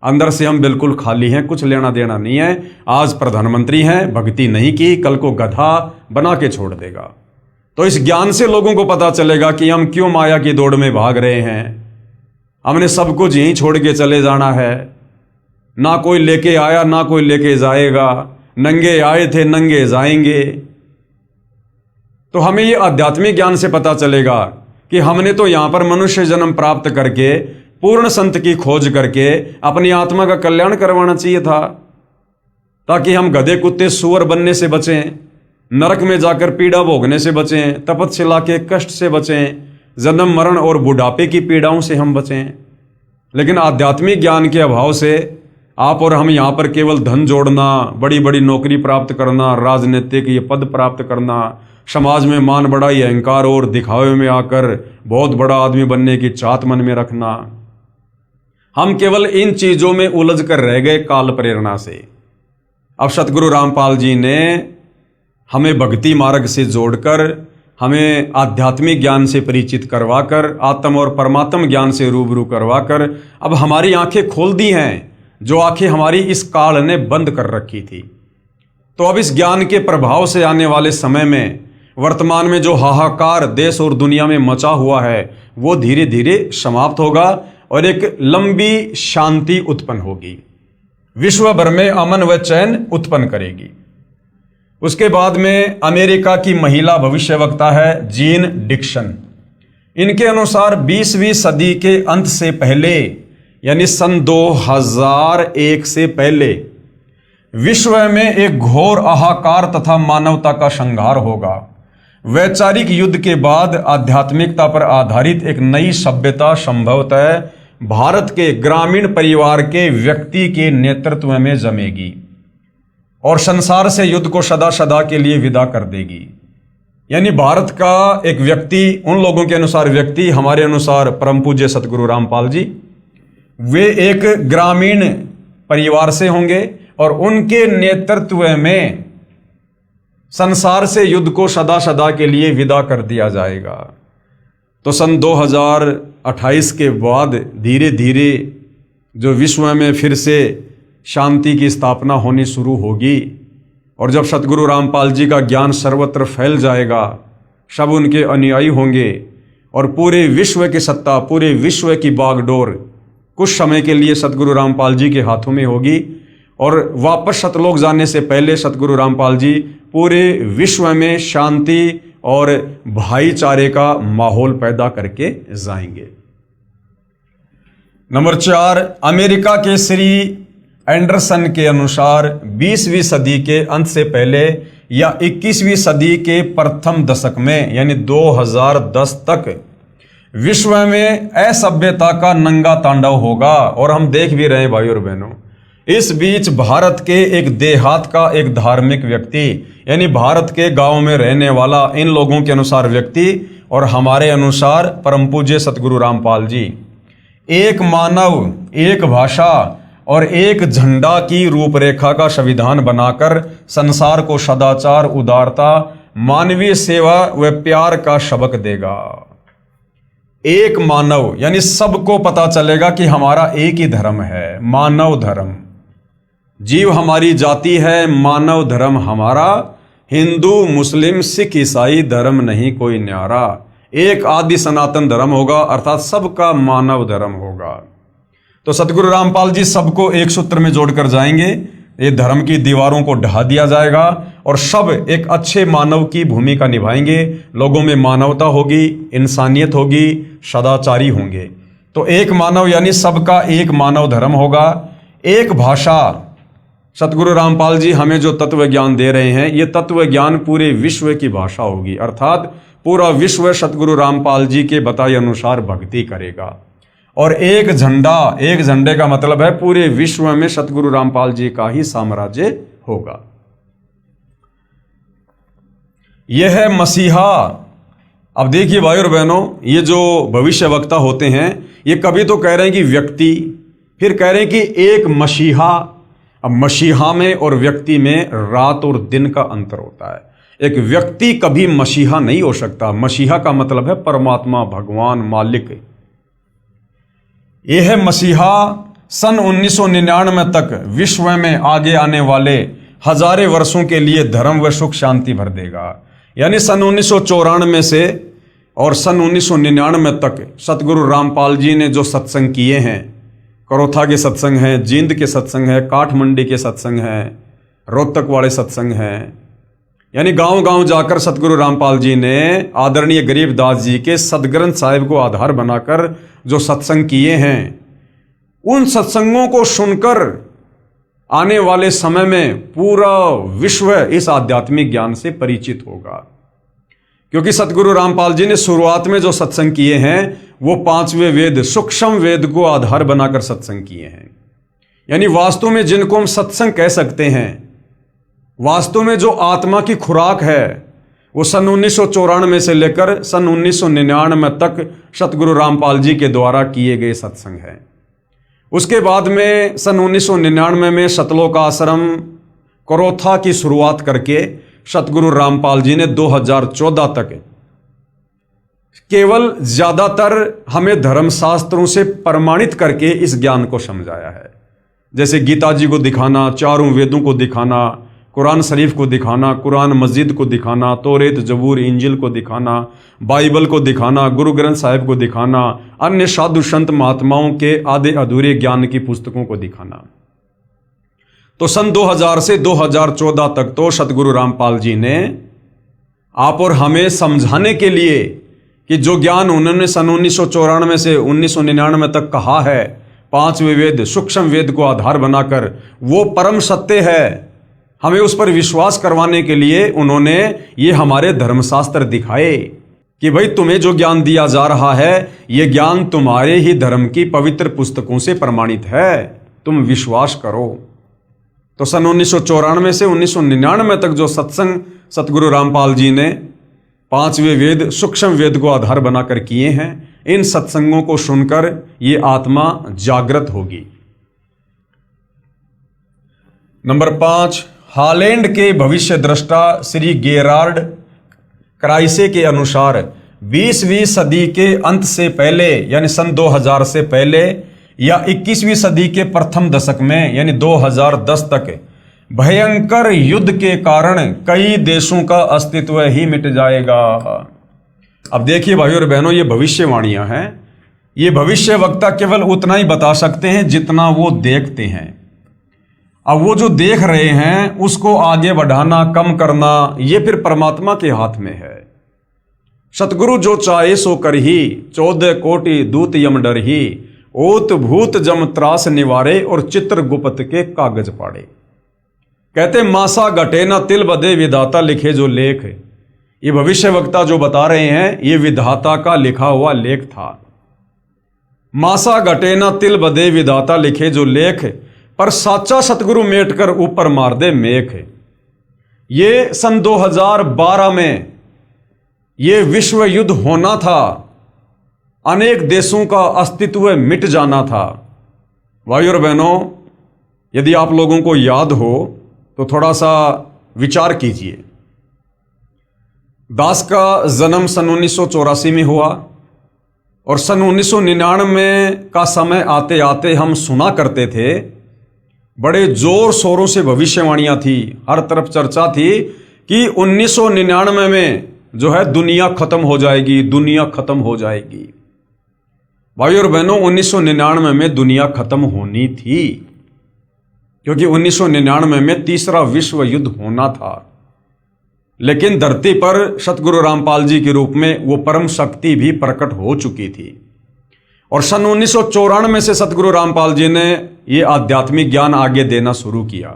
अंदर से हम बिल्कुल खाली हैं, कुछ लेना देना नहीं है। आज प्रधानमंत्री हैं, भक्ति नहीं की, कल को गधा बना के छोड़ देगा। तो इस ज्ञान से लोगों को पता चलेगा कि हम क्यों माया की दौड़ में भाग रहे हैं। हमने सब कुछ यहीं छोड़ के चले जाना है। ना कोई लेके आया, ना कोई लेके जाएगा। नंगे आए थे, नंगे जाएंगे। तो हमें ये आध्यात्मिक ज्ञान से पता चलेगा कि हमने तो यहां पर मनुष्य जन्म प्राप्त करके, पूर्ण संत की खोज करके अपनी आत्मा का कल्याण करवाना चाहिए था, ताकि हम गधे, कुत्ते, सुअर बनने से बचें, नरक में जाकर पीड़ा भोगने से बचें, तपस्या के कष्ट से बचें, जन्म मरण और बुढ़ापे की पीड़ाओं से हम बचें। लेकिन आध्यात्मिक ज्ञान के अभाव से आप और हम यहाँ पर केवल धन जोड़ना, बड़ी बड़ी नौकरी प्राप्त करना, राजनीतिक ये पद प्राप्त करना, समाज में मान बढ़ाई, अहंकार और दिखावे में आकर बहुत बड़ा आदमी बनने की चाहत मन में रखना, हम केवल इन चीजों में उलझ कर रह गए काल प्रेरणा से। अब सतगुरु रामपाल जी ने हमें भक्ति मार्ग से जोड़कर, हमें आध्यात्मिक ज्ञान से परिचित करवाकर, आत्म और परमात्म ज्ञान से रूबरू करवाकर अब हमारी आंखें खोल दी हैं, जो आंखें हमारी इस काल ने बंद कर रखी थी। तो अब इस ज्ञान के प्रभाव से आने वाले समय में, वर्तमान में जो हाहाकार देश और दुनिया में मचा हुआ है, वो धीरे धीरे समाप्त होगा और एक लंबी शांति उत्पन्न होगी, विश्व भर में अमन व चैन उत्पन्न करेगी। उसके बाद में अमेरिका की महिला भविष्यवक्ता है जीन डिक्सन। इनके अनुसार 20वीं सदी के अंत से पहले, यानी सन 2001 से पहले, विश्व में एक घोर हाहाकार तथा मानवता का संहार होगा। वैचारिक युद्ध के बाद आध्यात्मिकता पर आधारित एक नई सभ्यता संभवतः भारत के ग्रामीण परिवार के व्यक्ति के नेतृत्व में जमेगी और संसार से युद्ध को सदा सदा के लिए विदा कर देगी। यानी भारत का एक व्यक्ति, उन लोगों के अनुसार व्यक्ति, हमारे अनुसार परम पूज्य सतगुरु रामपाल जी, वे एक ग्रामीण परिवार से होंगे और उनके नेतृत्व में संसार से युद्ध को सदा सदा के लिए विदा कर दिया जाएगा। तो सन 2028 के बाद धीरे धीरे जो विश्व में फिर से शांति की स्थापना होनी शुरू होगी और जब सतगुरु रामपाल जी का ज्ञान सर्वत्र फैल जाएगा, सब उनके अनुयायी होंगे और पूरे विश्व की सत्ता, पूरे विश्व की बागडोर कुछ समय के लिए सतगुरु रामपाल जी के हाथों में होगी और वापस सतलोक जाने से पहले सतगुरु रामपाल जी पूरे विश्व में शांति और भाईचारे का माहौल पैदा करके जाएंगे। नंबर 4, अमेरिका के श्री एंडरसन के अनुसार 20वीं सदी के अंत से पहले या 21वीं सदी के प्रथम दशक में, यानी 2010 तक विश्व में असभ्यता का नंगा तांडव होगा। और हम देख भी रहे हैं भाई और बहनों, इस बीच भारत के एक देहात का एक धार्मिक व्यक्ति, यानी भारत के गांव में रहने वाला, इन लोगों के अनुसार व्यक्ति और हमारे अनुसार परम पूज्य सतगुरु रामपाल जी, एक मानव, एक भाषा और एक झंडा की रूपरेखा का संविधान बनाकर संसार को सदाचार, उदारता, मानवीय सेवा व प्यार का सबक देगा। एक मानव, यानी सबको पता चलेगा कि हमारा एक ही धर्म है, मानव धर्म। जीव हमारी जाति है, मानव धर्म हमारा, हिंदू, मुस्लिम, सिख, ईसाई धर्म नहीं कोई न्यारा। एक आदि सनातन धर्म होगा, अर्थात सबका मानव धर्म होगा। तो सतगुरु रामपाल जी सबको एक सूत्र में जोड़कर जाएंगे। ये धर्म की दीवारों को ढहा दिया जाएगा और सब एक अच्छे मानव की भूमिका निभाएंगे। लोगों में मानवता होगी, इंसानियत होगी, सदाचारी होंगे। तो एक मानव यानी सबका एक मानव धर्म होगा। एक भाषा, सतगुरु रामपाल जी हमें जो तत्व ज्ञान दे रहे हैं, ये तत्व ज्ञान पूरे विश्व की भाषा होगी, अर्थात पूरा विश्व सतगुरु रामपाल जी के बताए अनुसार भक्ति करेगा। और एक झंडे का मतलब है पूरे विश्व में सतगुरु रामपाल जी का ही साम्राज्य होगा। यह है मसीहा। अब देखिए भाई और बहनों, ये जो भविष्य वक्ता होते हैं ये कभी तो कह रहे हैं कि व्यक्ति, फिर कह रहे हैं कि एक मसीहा। अब मसीहा में और व्यक्ति में रात और दिन का अंतर होता है। एक व्यक्ति कभी मसीहा नहीं हो सकता। मसीहा का मतलब है परमात्मा, भगवान, मालिक। यह है मसीहा सन 1999 तक विश्व में आगे आने वाले हजारों वर्षों के लिए धर्म व सुख शांति भर देगा। यानी सन 1994 से और सन 1999 तक सतगुरु रामपाल जी ने जो सत्संग किए हैं, करोथा के सत्संग हैं, जींद के सत्संग हैं, काठमंडी के सत्संग हैं, रोहतक वाले सत्संग हैं, यानी गांव गांव जाकर सतगुरु रामपाल जी ने आदरणीय गरीबदास जी के सदग्रंथ साहिब को आधार बनाकर जो सत्संग किए हैं, उन सत्संगों को सुनकर आने वाले समय में पूरा विश्व इस आध्यात्मिक ज्ञान से परिचित होगा। क्योंकि सतगुरु रामपाल जी ने शुरुआत में जो सत्संग किए हैं वो 5वें वेद, सूक्ष्म वेद को आधार बनाकर सत्संग किए हैं। यानी वास्तव में जिनको हम सत्संग कह सकते हैं, वास्तव में जो आत्मा की खुराक है, वो सन 1994 से लेकर सन 1999 तक सतगुरु रामपाल जी के द्वारा किए गए सत्संग है। उसके बाद में सन 1999 में सतलोक आश्रम करोथा की शुरुआत करके सतगुरु रामपाल जी ने 2014 तक केवल ज्यादातर हमें धर्मशास्त्रों से प्रमाणित करके इस ज्ञान को समझाया है। जैसे गीता जी को दिखाना, चारों वेदों को दिखाना, कुरान शरीफ को दिखाना, कुरान मस्जिद को दिखाना, तौरेत, जबूर, इंजिल को दिखाना, बाइबल को दिखाना, गुरु ग्रंथ साहिब को दिखाना, अन्य साधु संत महात्माओं के आधे अधूरे ज्ञान की पुस्तकों को दिखाना। तो सन 2000 से 2014 तक तो सतगुरु रामपाल जी ने आप और हमें समझाने के लिए कि जो ज्ञान उन्होंने सन 1994 से 1999 तक कहा है, 5वें वेद, सूक्ष्म वेद को आधार बनाकर, वो परम सत्य है। हमें उस पर विश्वास करवाने के लिए उन्होंने ये हमारे धर्मशास्त्र दिखाए कि भाई तुम्हें जो ज्ञान दिया जा रहा है ये ज्ञान तुम्हारे ही धर्म की पवित्र पुस्तकों से प्रमाणित है, तुम विश्वास करो। तो सन 1994 से 1999 तक जो सत्संग सतगुरु रामपाल जी ने 5वें वेद, सूक्ष्म वेद को आधार बनाकर किए हैं, इन सत्संगों को सुनकर ये आत्मा जागृत होगी। नंबर 5, हॉलैंड के भविष्य दृष्टा श्री गेरार्ड क्राइसे के अनुसार 20वीं सदी के अंत से पहले यानी सन 2000 से पहले या 21वीं सदी के प्रथम दशक में यानी 2010 तक भयंकर युद्ध के कारण कई देशों का अस्तित्व ही मिट जाएगा। अब देखिए भाइयों और बहनों, ये भविष्यवाणियां हैं। ये भविष्य वक्ता केवल उतना ही बता सकते हैं जितना वो देखते हैं। अब वो जो देख रहे हैं उसको आगे बढ़ाना, कम करना, ये फिर परमात्मा के हाथ में है। सतगुरु जो चाहे सो कर ही, 14 कोटि दूत यम डर ही, ओत भूत जम त्रास निवारे और चित्र गुप्त के कागज पाड़े। कहते मासा घटे ना तिल बदे विधाता लिखे जो लेख। ये भविष्य वक्ता जो बता रहे हैं ये विधाता का लिखा हुआ लेख था। मासा घटे ना तिल बदे विधाता लिखे जो लेख, पर साचा सतगुरु मेट कर ऊपर मार दे मेख। ये सन 2012 में ये विश्व युद्ध होना था, अनेक देशों का अस्तित्व मिट जाना था। भाइयों और बहनों, यदि आप लोगों को याद हो तो थोड़ा सा विचार कीजिए। दास का जन्म सन 1984 में हुआ और सन 1999 का समय आते आते हम सुना करते थे, बड़े जोर शोरों से भविष्यवाणियां थी, हर तरफ चर्चा थी कि 1999 में जो है दुनिया खत्म हो जाएगी, दुनिया खत्म हो जाएगी। भाइयों और बहनों, 1999 में दुनिया खत्म होनी थी, क्योंकि 1999 में तीसरा विश्व युद्ध होना था। लेकिन धरती पर सतगुरु रामपाल जी के रूप में वो परम शक्ति भी प्रकट हो चुकी थी। और सन 1994 से सतगुरु रामपाल जी ने ये आध्यात्मिक ज्ञान आगे देना शुरू किया।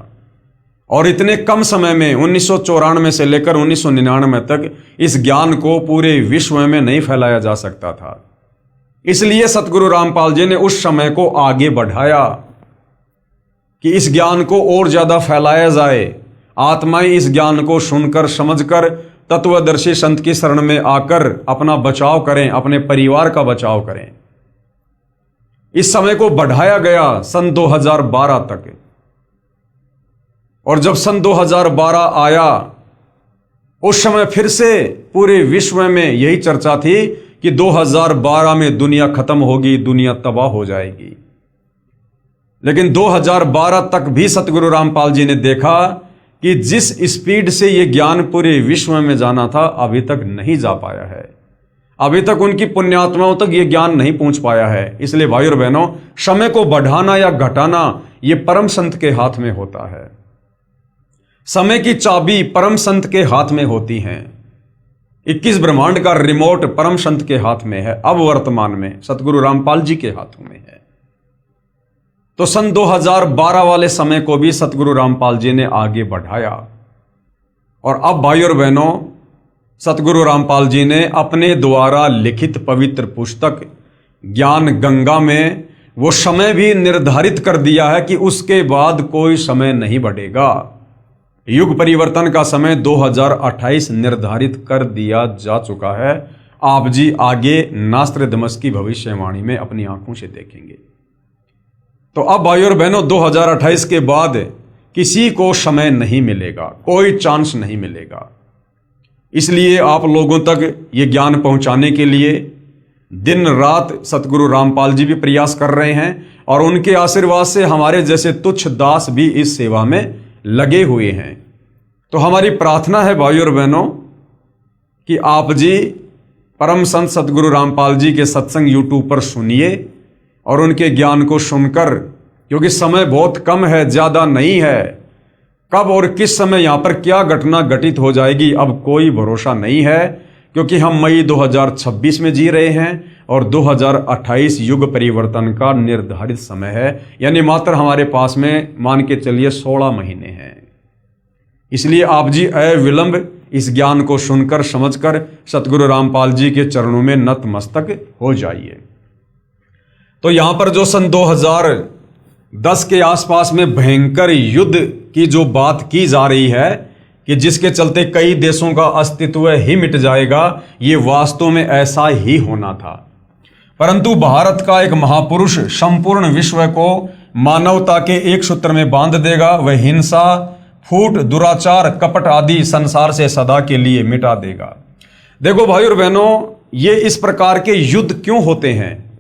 और इतने कम समय में 1994 से लेकर 1999 तक इस ज्ञान को पूरे विश्व में नहीं फैलाया जा सकता था। इसलिए सतगुरु रामपाल जी ने उस समय को आगे बढ़ाया कि इस ज्ञान को और ज्यादा फैलाया जाए। आत्माएं इस ज्ञान को सुनकर समझकर तत्वदर्शी संत की शरण में आकर अपना बचाव करें, अपने परिवार का बचाव करें। इस समय को बढ़ाया गया सन 2012 तक। और जब सन 2012 आया, उस समय फिर से पूरे विश्व में यही चर्चा थी कि 2012 में दुनिया खत्म होगी, दुनिया तबाह हो जाएगी। लेकिन 2012 तक भी सतगुरु रामपाल जी ने देखा कि जिस स्पीड से यह ज्ञान पूरे विश्व में जाना था, अभी तक नहीं जा पाया है। अभी तक उनकी पुण्यात्माओं तक यह ज्ञान नहीं पहुंच पाया है। इसलिए भाई और बहनों, समय को बढ़ाना या घटाना यह परम संत के हाथ में होता है। समय की चाबी परम संत के हाथ में होती है। 21 ब्रह्मांड का रिमोट परम संत के हाथ में है। अब वर्तमान में सतगुरु रामपाल जी के हाथों में है। तो सन 2012 वाले समय को भी सतगुरु रामपाल जी ने आगे बढ़ाया। और अब भाई और बहनों, सतगुरु रामपाल जी ने अपने द्वारा लिखित पवित्र पुस्तक ज्ञान गंगा में वो समय भी निर्धारित कर दिया है कि उसके बाद कोई समय नहीं बढ़ेगा। युग परिवर्तन का समय 2028 निर्धारित कर दिया जा चुका है। आप जी आगे नास्त्रदमस की भविष्यवाणी में अपनी आंखों से देखेंगे। तो अब भाई और बहनों, 2028 के बाद किसी को समय नहीं मिलेगा, कोई चांस नहीं मिलेगा। इसलिए आप लोगों तक ये ज्ञान पहुंचाने के लिए दिन रात सतगुरु रामपाल जी भी प्रयास कर रहे हैं और उनके आशीर्वाद से हमारे जैसे तुच्छ दास भी इस सेवा में लगे हुए हैं। तो हमारी प्रार्थना है भाई और बहनों कि आप जी परम संत सतगुरु रामपाल जी के सत्संग यूट्यूब पर सुनिए और उनके ज्ञान को सुनकर, क्योंकि समय बहुत कम है, ज्यादा नहीं है, कब और किस समय यहां पर क्या घटना घटित हो जाएगी अब कोई भरोसा नहीं है। क्योंकि हम मई 2026 में जी रहे हैं और 2028 युग परिवर्तन का निर्धारित समय है, यानी मात्र हमारे पास में मान के चलिए 16 महीने हैं। इसलिए आप जी अविलंब इस ज्ञान को सुनकर समझकर सतगुरु रामपाल जी के चरणों में नतमस्तक हो जाइए। तो यहां पर जो सन 2010 के आसपास में भयंकर युद्ध की जो बात की जा रही है कि जिसके चलते कई देशों का अस्तित्व ही मिट जाएगा, ये वास्तव में ऐसा ही होना था। परंतु भारत का एक महापुरुष संपूर्ण विश्व को मानवता के एक सूत्र में बांध देगा। वह हिंसा, फूट, दुराचार, कपट आदि संसार से सदा के लिए मिटा देगा। देखो भाई और बहनों, ये इस प्रकार के युद्ध क्यों होते हैं?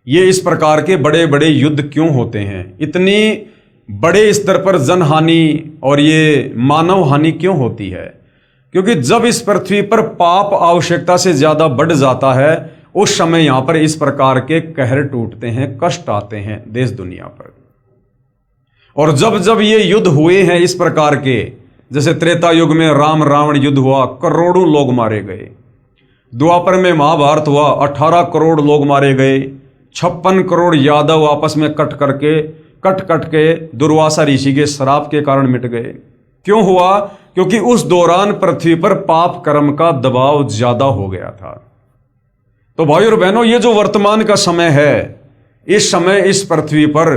ये इस प्रकार के बड़े बड़े युद्ध क्यों होते हैं? इतनी बड़े स्तर पर जनहानि और ये मानव हानि क्यों होती है? क्योंकि जब इस पृथ्वी पर पाप आवश्यकता से ज्यादा बढ़ जाता है, उस समय यहां पर इस प्रकार के कहर टूटते हैं, कष्ट आते हैं देश दुनिया पर। और जब जब ये युद्ध हुए हैं इस प्रकार के, जैसे त्रेता युग में राम रावण युद्ध हुआ, करोड़ों लोग मारे गए। द्वापर में महाभारत हुआ, 18 करोड़ लोग मारे गए। 56 करोड़ यादव आपस में कट कट के दुर्वासा ऋषि के श्राप के कारण मिट गए। क्यों हुआ? क्योंकि उस दौरान पृथ्वी पर पाप कर्म का दबाव ज्यादा हो गया था। तो भाई और बहनों, ये जो वर्तमान का समय है, इस समय इस पृथ्वी पर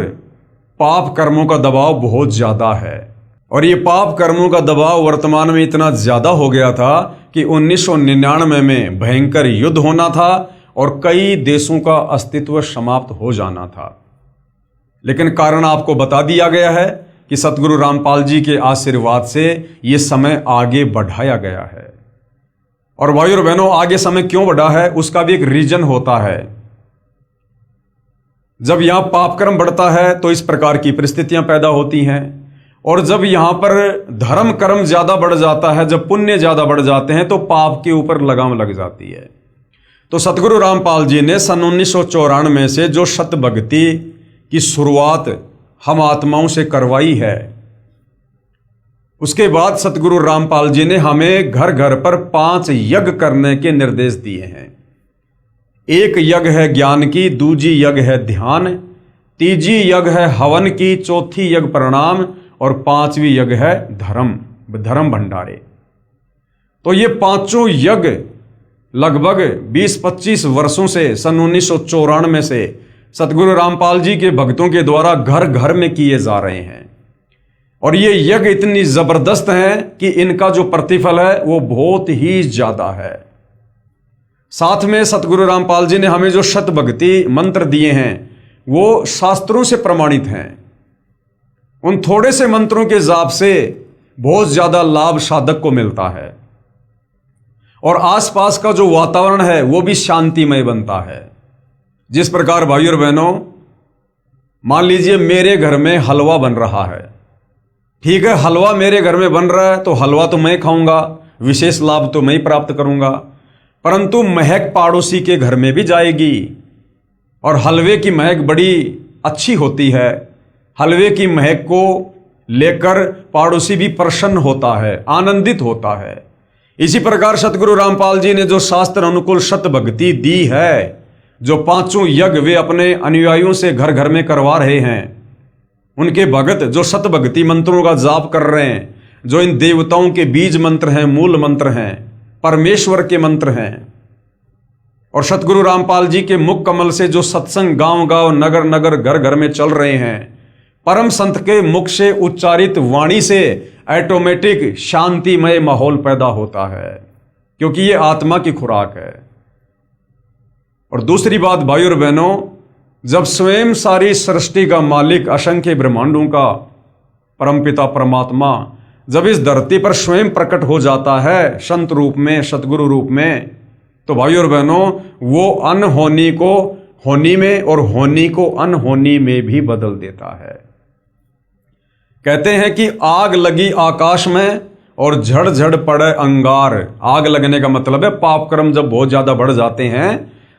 पाप कर्मों का दबाव बहुत ज्यादा है। और ये पाप कर्मों का दबाव वर्तमान में इतना ज्यादा हो गया था कि 1999 में भयंकर युद्ध होना था और कई देशों का अस्तित्व समाप्त हो जाना था। लेकिन कारण आपको बता दिया गया है कि सतगुरु रामपाल जी के आशीर्वाद से यह समय आगे बढ़ाया गया है। और भाई और बहनों, आगे समय क्यों बढ़ा है उसका भी एक रीजन होता है। जब यहां पाप कर्म बढ़ता है तो इस प्रकार की परिस्थितियां पैदा होती हैं, और जब यहां पर धर्म कर्म ज्यादा बढ़ जाता है, जब पुण्य ज्यादा बढ़ जाते हैं, तो पाप के ऊपर लगाम लग जाती है। तो सतगुरु रामपाल जी ने सन 1994 से जो सत भक्ति की शुरुआत हम आत्माओं से करवाई है, उसके बाद सतगुरु रामपाल जी ने हमें घर घर पर 5 यज्ञ करने के निर्देश दिए हैं। एक यज्ञ है ज्ञान की, दूजी यज्ञ है ध्यान, तीजी यज्ञ है हवन की, चौथी यज्ञ प्रणाम और 5वीं यज्ञ है धर्म भंडारे। तो ये 5 यज्ञ लगभग 20-25 वर्षों से, सन 1994 से सतगुरु रामपाल जी के भक्तों के द्वारा घर घर में किए जा रहे हैं। और ये यज्ञ इतनी जबरदस्त है कि इनका जो प्रतिफल है वो बहुत ही ज्यादा है। साथ में सतगुरु रामपाल जी ने हमें जो शत भक्ति मंत्र दिए हैं वो शास्त्रों से प्रमाणित हैं। उन थोड़े से मंत्रों के जाप से बहुत ज्यादा लाभ साधक को मिलता है और आसपास का जो वातावरण है वो भी शांतिमय बनता है। जिस प्रकार भाई और बहनों, मान लीजिए मेरे घर में हलवा बन रहा है, ठीक है, हलवा मेरे घर में बन रहा है तो हलवा तो मैं खाऊंगा, विशेष लाभ तो मैं ही प्राप्त करूंगा, परंतु महक पड़ोसी के घर में भी जाएगी और हलवे की महक बड़ी अच्छी होती है। हलवे की महक को लेकर पड़ोसी भी प्रसन्न होता है, आनंदित होता है। इसी प्रकार सतगुरु रामपाल जी ने जो शास्त्र अनुकूल शत भक्ति दी है, जो 5 यज्ञ वे अपने अनुयायियों से घर घर में करवा रहे हैं, उनके भगत जो शत भक्ति मंत्रों का जाप कर रहे हैं, जो इन देवताओं के बीज मंत्र हैं, मूल मंत्र हैं, परमेश्वर के मंत्र हैं, और सतगुरु रामपाल जी के मुख कमल से जो सत्संग गांव गांव नगर नगर घर घर में चल रहे हैं, परम संत के मुख से उच्चारित वाणी से ऑटोमेटिक शांतिमय माहौल पैदा होता है, क्योंकि ये आत्मा की खुराक है। और दूसरी बात भाई और बहनों, जब स्वयं सारी सृष्टि का मालिक, असंख्य ब्रह्मांडों का परमपिता परमात्मा जब इस धरती पर स्वयं प्रकट हो जाता है संत रूप में, सतगुरु रूप में, तो भाई और बहनों वो अनहोनी को होनी में और होनी को अनहोनी में भी बदल देता है। कहते हैं कि आग लगी आकाश में और झड़ झड़ पड़े अंगार। आग लगने का मतलब है पाप कर्म जब बहुत ज्यादा बढ़ जाते हैं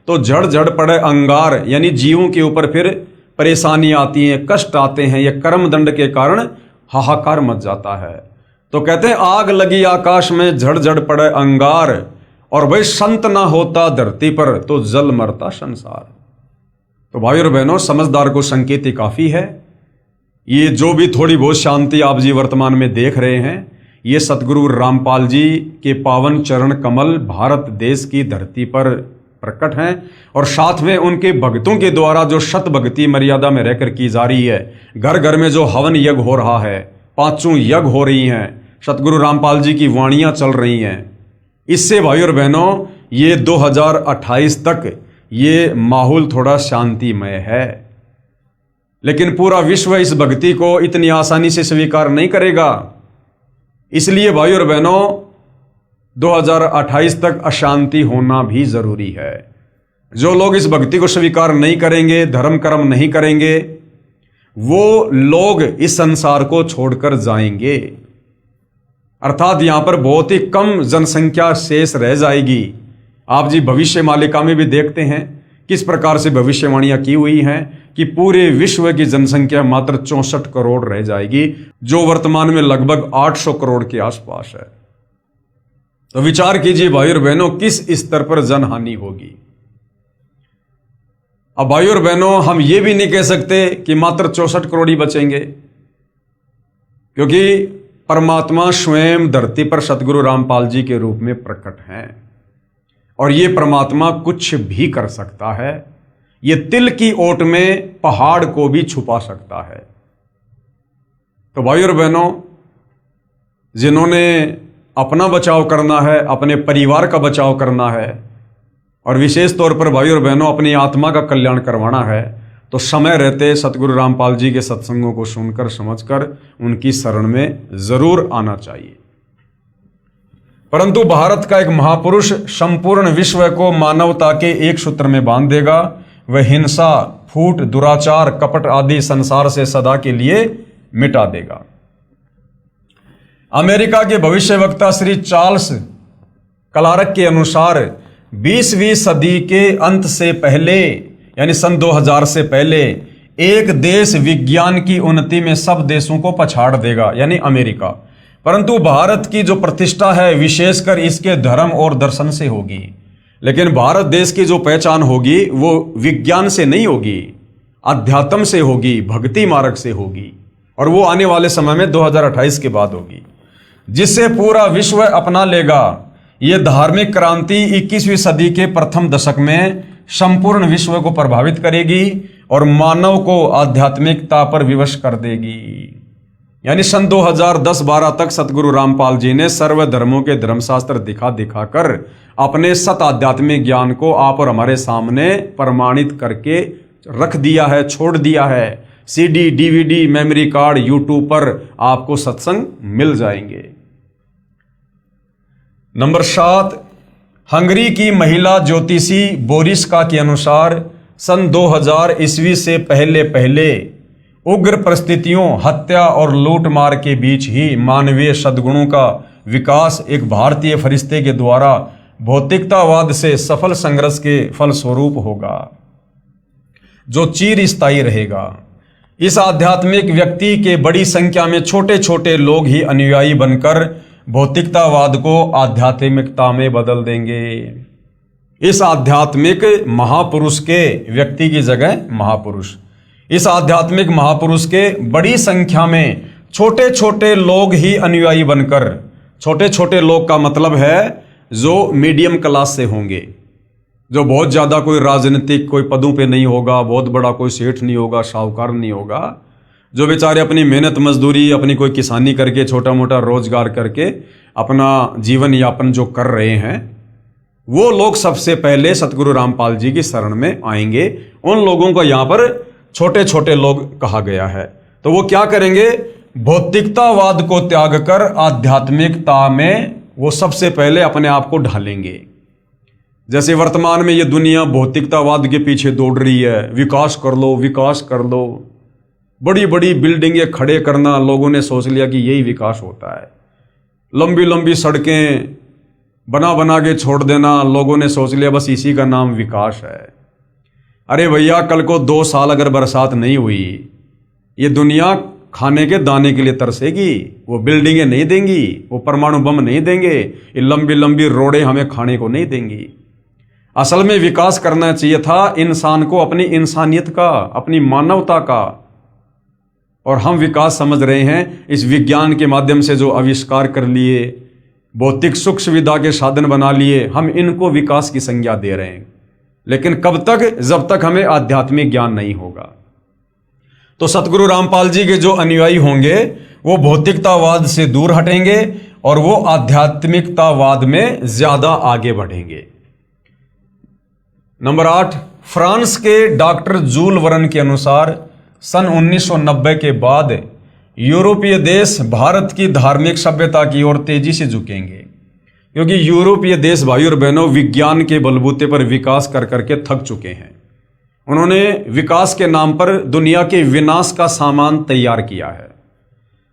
तो झड़ झड़ पड़े अंगार, यानी जीवों के ऊपर फिर परेशानी आती है, कष्ट आते हैं, यह कर्म दंड के कारण हाहाकार मच जाता है। तो कहते हैं आग लगी आकाश में झड़ झड़ पड़े अंगार, और भाई संत ना होता धरती पर तो जल मरता संसार। तो भाई और बहनों, समझदार को संकेत ही काफी है। ये जो भी थोड़ी बहुत शांति आप जी वर्तमान में देख रहे हैं, ये सतगुरु रामपाल जी के पावन चरण कमल भारत देश की धरती पर प्रकट हैं, और साथ में उनके भक्तों के द्वारा जो शत भक्ति मर्यादा में रहकर की जा रही है। घर घर में जो हवन यज्ञ हो रहा है, 5 यज्ञ हो रही हैं, सतगुरु रामपाल जी की वाणियां चल रही हैं, इससे भाई और बहनों ये 2028 तक ये माहौल थोड़ा शांतिमय है। लेकिन पूरा विश्व इस भक्ति को इतनी आसानी से स्वीकार नहीं करेगा। इसलिए भाई और बहनों 2028 तक अशांति होना भी जरूरी है। जो लोग इस भक्ति को स्वीकार नहीं करेंगे, धर्म कर्म नहीं करेंगे, वो लोग इस संसार को छोड़कर जाएंगे। अर्थात यहां पर बहुत ही कम जनसंख्या शेष रह जाएगी। आप जी भविष्य मालिका में भी देखते हैं किस प्रकार से भविष्यवाणियां की हुई हैं कि पूरे विश्व की जनसंख्या मात्र 64 करोड़ रह जाएगी, जो वर्तमान में लगभग 800 करोड़ के आसपास है। तो विचार कीजिए भाई और बहनों किस स्तर पर जनहानि होगी। अब भाई और बहनों हम ये भी नहीं कह सकते कि मात्र 64 करोड़ ही बचेंगे, क्योंकि परमात्मा स्वयं धरती पर सतगुरु रामपाल जी के रूप में प्रकट हैं, और ये परमात्मा कुछ भी कर सकता है। ये तिल की ओट में पहाड़ को भी छुपा सकता है। तो भाई और बहनों, जिन्होंने अपना बचाव करना है, अपने परिवार का बचाव करना है, और विशेष तौर पर भाई और बहनों अपनी आत्मा का कल्याण करवाना है, तो समय रहते सतगुरु रामपाल जी के सत्संगों को सुनकर समझकर उनकी शरण में जरूर आना चाहिए। परंतु भारत का एक महापुरुष संपूर्ण विश्व को मानवता के एक सूत्र में बांध देगा। वह हिंसा, फूट, दुराचार, कपट आदि संसार से सदा के लिए मिटा देगा। अमेरिका के भविष्यवक्ता श्री चार्ल्स क्लार्क के अनुसार 20वीं सदी के अंत से पहले, यानी सन 2000 से पहले, एक देश विज्ञान की उन्नति में सब देशों को पछाड़ देगा, यानी अमेरिका। परंतु भारत की जो प्रतिष्ठा है विशेषकर इसके धर्म और दर्शन से होगी। लेकिन भारत देश की जो पहचान होगी वो विज्ञान से नहीं होगी, अध्यात्म से होगी, भक्ति मार्ग से होगी, और वो आने वाले समय में 2028 के बाद होगी, जिससे पूरा विश्व अपना लेगा। ये धार्मिक क्रांति 21वीं सदी के प्रथम दशक में संपूर्ण विश्व को प्रभावित करेगी और मानव को आध्यात्मिकता पर विवश कर देगी। यानी सन 2010-12 तक सतगुरु रामपाल जी ने सर्व धर्मों के धर्मशास्त्र दिखा दिखाकर अपने सत आध्यात्मिक ज्ञान को आप और हमारे सामने प्रमाणित करके रख दिया है, छोड़ दिया है। CD, DVD, memory card, YouTube पर आपको सत्संग मिल जाएंगे। नंबर 7, हंगरी की महिला ज्योतिषी बोरिस्का के अनुसार सन 2000 ईस्वी से पहले उग्र परिस्थितियों, हत्या और लूटमार के बीच ही मानवीय सद्गुणों का विकास एक भारतीय फरिश्ते के द्वारा भौतिकतावाद से सफल संघर्ष के फलस्वरूप होगा, जो चिरस्थायी रहेगा। इस आध्यात्मिक व्यक्ति के बड़ी संख्या में छोटे छोटे लोग ही अनुयायी बनकर भौतिकतावाद को आध्यात्मिकता में बदल देंगे। इस आध्यात्मिक महापुरुष के व्यक्ति की जगह महापुरुष, इस आध्यात्मिक महापुरुष के बड़ी संख्या में छोटे छोटे लोग ही अनुयायी बनकर, छोटे छोटे लोग का मतलब है जो मीडियम क्लास से होंगे, जो बहुत ज़्यादा कोई राजनीतिक कोई पदों पे नहीं होगा, बहुत बड़ा कोई सेठ नहीं होगा, साहूकार नहीं होगा, जो बेचारे अपनी मेहनत मजदूरी, अपनी कोई किसानी करके, छोटा मोटा रोजगार करके अपना जीवन यापन जो कर रहे हैं, वो लोग सबसे पहले सतगुरु रामपाल जी की शरण में आएंगे। उन लोगों को यहाँ पर छोटे छोटे लोग कहा गया है। तो वो क्या करेंगे? भौतिकतावाद को त्याग कर आध्यात्मिकता में वो सबसे पहले अपने आप को ढालेंगे। जैसे वर्तमान में ये दुनिया भौतिकतावाद के पीछे दौड़ रही है, विकास कर लो, विकास कर लो, बड़ी बड़ी बिल्डिंगें खड़े करना, लोगों ने सोच लिया कि यही विकास होता है। लंबी लंबी सड़कें बना बना के छोड़ देना, लोगों ने सोच लिया बस इसी का नाम विकास है। अरे भैया, कल को 2 साल अगर बरसात नहीं हुई, ये दुनिया खाने के दाने के लिए तरसेगी। वो बिल्डिंगें नहीं देंगी, वो परमाणु बम नहीं देंगे, ये लंबी लंबी रोडें हमें खाने को नहीं देंगी। असल में विकास करना चाहिए था इंसान को अपनी इंसानियत का, अपनी मानवता का। और हम विकास समझ रहे हैं इस विज्ञान के माध्यम से जो आविष्कार कर लिए, भौतिक सुख सुविधा के साधन बना लिए, हम इनको विकास की संज्ञा दे रहे हैं। लेकिन कब तक? जब तक हमें आध्यात्मिक ज्ञान नहीं होगा। तो सतगुरु रामपाल जी के जो अनुयायी होंगे वो भौतिकतावाद से दूर हटेंगे और वो आध्यात्मिकतावाद में ज्यादा आगे बढ़ेंगे। नंबर 8, फ्रांस के डॉक्टर जूल वर्न के अनुसार सन 1990 के बाद यूरोपीय देश भारत की धार्मिक सभ्यता की ओर तेजी से झुकेंगे, क्योंकि यूरोपीय देश भाई और बहनों विज्ञान के बलबूते पर विकास कर करके थक चुके हैं। उन्होंने विकास के नाम पर दुनिया के विनाश का सामान तैयार किया है।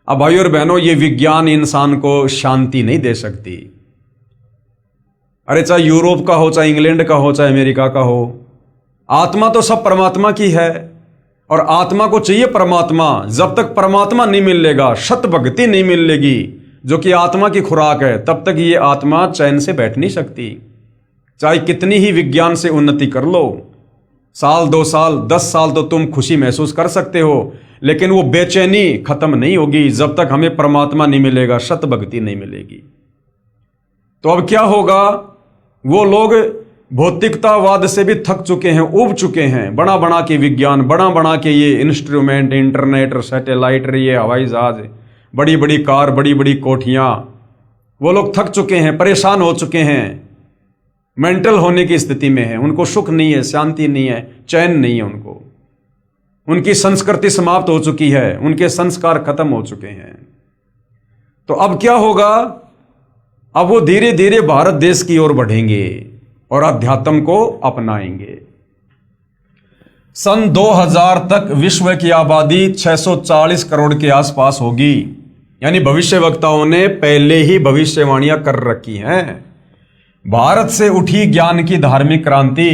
अब भाई और बहनों, ये विज्ञान इंसान को शांति नहीं दे सकती। अरे चाहे यूरोप का हो, चाहे इंग्लैंड का हो, चाहे अमेरिका का हो, आत्मा तो सब परमात्मा की है और आत्मा को चाहिए परमात्मा। जब तक परमात्मा नहीं मिलेगा, सत भक्ति नहीं मिलेगी जो कि आत्मा की खुराक है, तब तक ये आत्मा चैन से बैठ नहीं सकती। चाहे कितनी ही विज्ञान से उन्नति कर लो, साल 2 साल 10 साल तो तुम खुशी महसूस कर सकते हो, लेकिन वो बेचैनी खत्म नहीं होगी जब तक हमें परमात्मा नहीं मिलेगा, सत भक्ति नहीं मिलेगी। तो अब क्या होगा? वो लोग भौतिकतावाद से भी थक चुके हैं, उब चुके हैं। बड़ा बड़ा के विज्ञान, बड़ा बड़ा के ये इंस्ट्रूमेंट, इंटरनेट, सैटेलाइट, ये हवाई जहाज, बड़ी बड़ी कार, बड़ी बड़ी कोठियां, वो लोग थक चुके हैं, परेशान हो चुके हैं, मेंटल होने की स्थिति में है। उनको सुख नहीं है, शांति नहीं है, चैन नहीं है उनको। उनकी संस्कृति समाप्त हो चुकी है, उनके संस्कार खत्म हो चुके हैं। तो अब क्या होगा? अब वो धीरे धीरे भारत देश की ओर बढ़ेंगे और अध्यात्म को अपनाएंगे। सन 2000 तक विश्व की आबादी 640 करोड़ के आसपास होगी। यानी भविष्यवक्ताओं ने पहले ही भविष्यवाणियां कर रखी हैं। भारत से उठी ज्ञान की धार्मिक क्रांति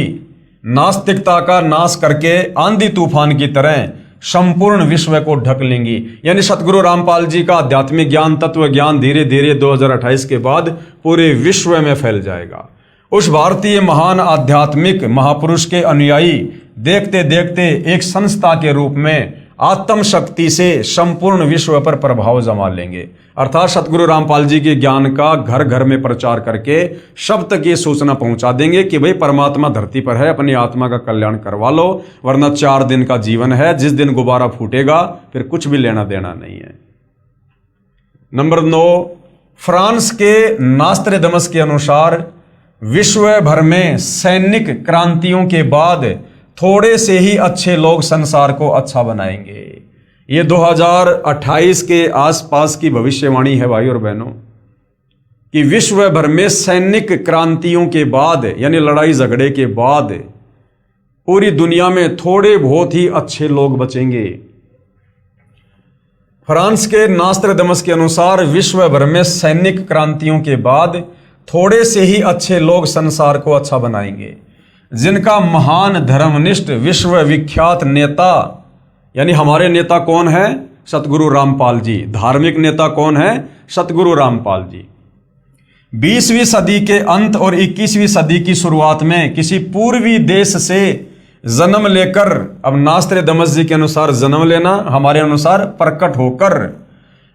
नास्तिकता का नाश करके आंधी तूफान की तरह संपूर्ण विश्व को ढक लेंगी। यानी सतगुरु रामपाल जी का आध्यात्मिक ज्ञान, तत्व ज्ञान धीरे धीरे 2028 के बाद पूरे विश्व में फैल जाएगा। उस भारतीय महान आध्यात्मिक महापुरुष के अनुयायी देखते देखते एक संस्था के रूप में आत्म शक्ति से संपूर्ण विश्व पर प्रभाव जमा लेंगे। अर्थात सतगुरु रामपाल जी के ज्ञान का घर घर में प्रचार करके सब तक ये सूचना पहुंचा देंगे कि भाई परमात्मा धरती पर है, अपनी आत्मा का कल्याण करवा लो, वरना 4 दिन का जीवन है, जिस दिन गुब्बारा फूटेगा फिर कुछ भी लेना देना नहीं है। नंबर 9, फ्रांस के नास्त्रेदमस के अनुसार विश्व भर में सैनिक क्रांतियों के बाद थोड़े से ही अच्छे लोग संसार को अच्छा बनाएंगे। ये 2028 के आसपास की भविष्यवाणी है भाई और बहनों, कि विश्व भर में सैनिक क्रांतियों के बाद यानी लड़ाई झगड़े के बाद पूरी दुनिया में थोड़े बहुत ही अच्छे लोग बचेंगे। फ्रांस के नास्त्रेदमस के अनुसार विश्व भर में सैनिक क्रांतियों के बाद थोड़े से ही अच्छे लोग संसार को अच्छा बनाएंगे, जिनका महान धर्मनिष्ठ विश्व विख्यात नेता, यानी हमारे नेता कौन है? सतगुरु रामपाल जी। धार्मिक नेता कौन है? सतगुरु रामपाल जी। 20वीं सदी के अंत और 21वीं सदी की शुरुआत में किसी पूर्वी देश से जन्म लेकर, अब नास्त्रेदमस जी के अनुसार जन्म लेना, हमारे अनुसार प्रकट होकर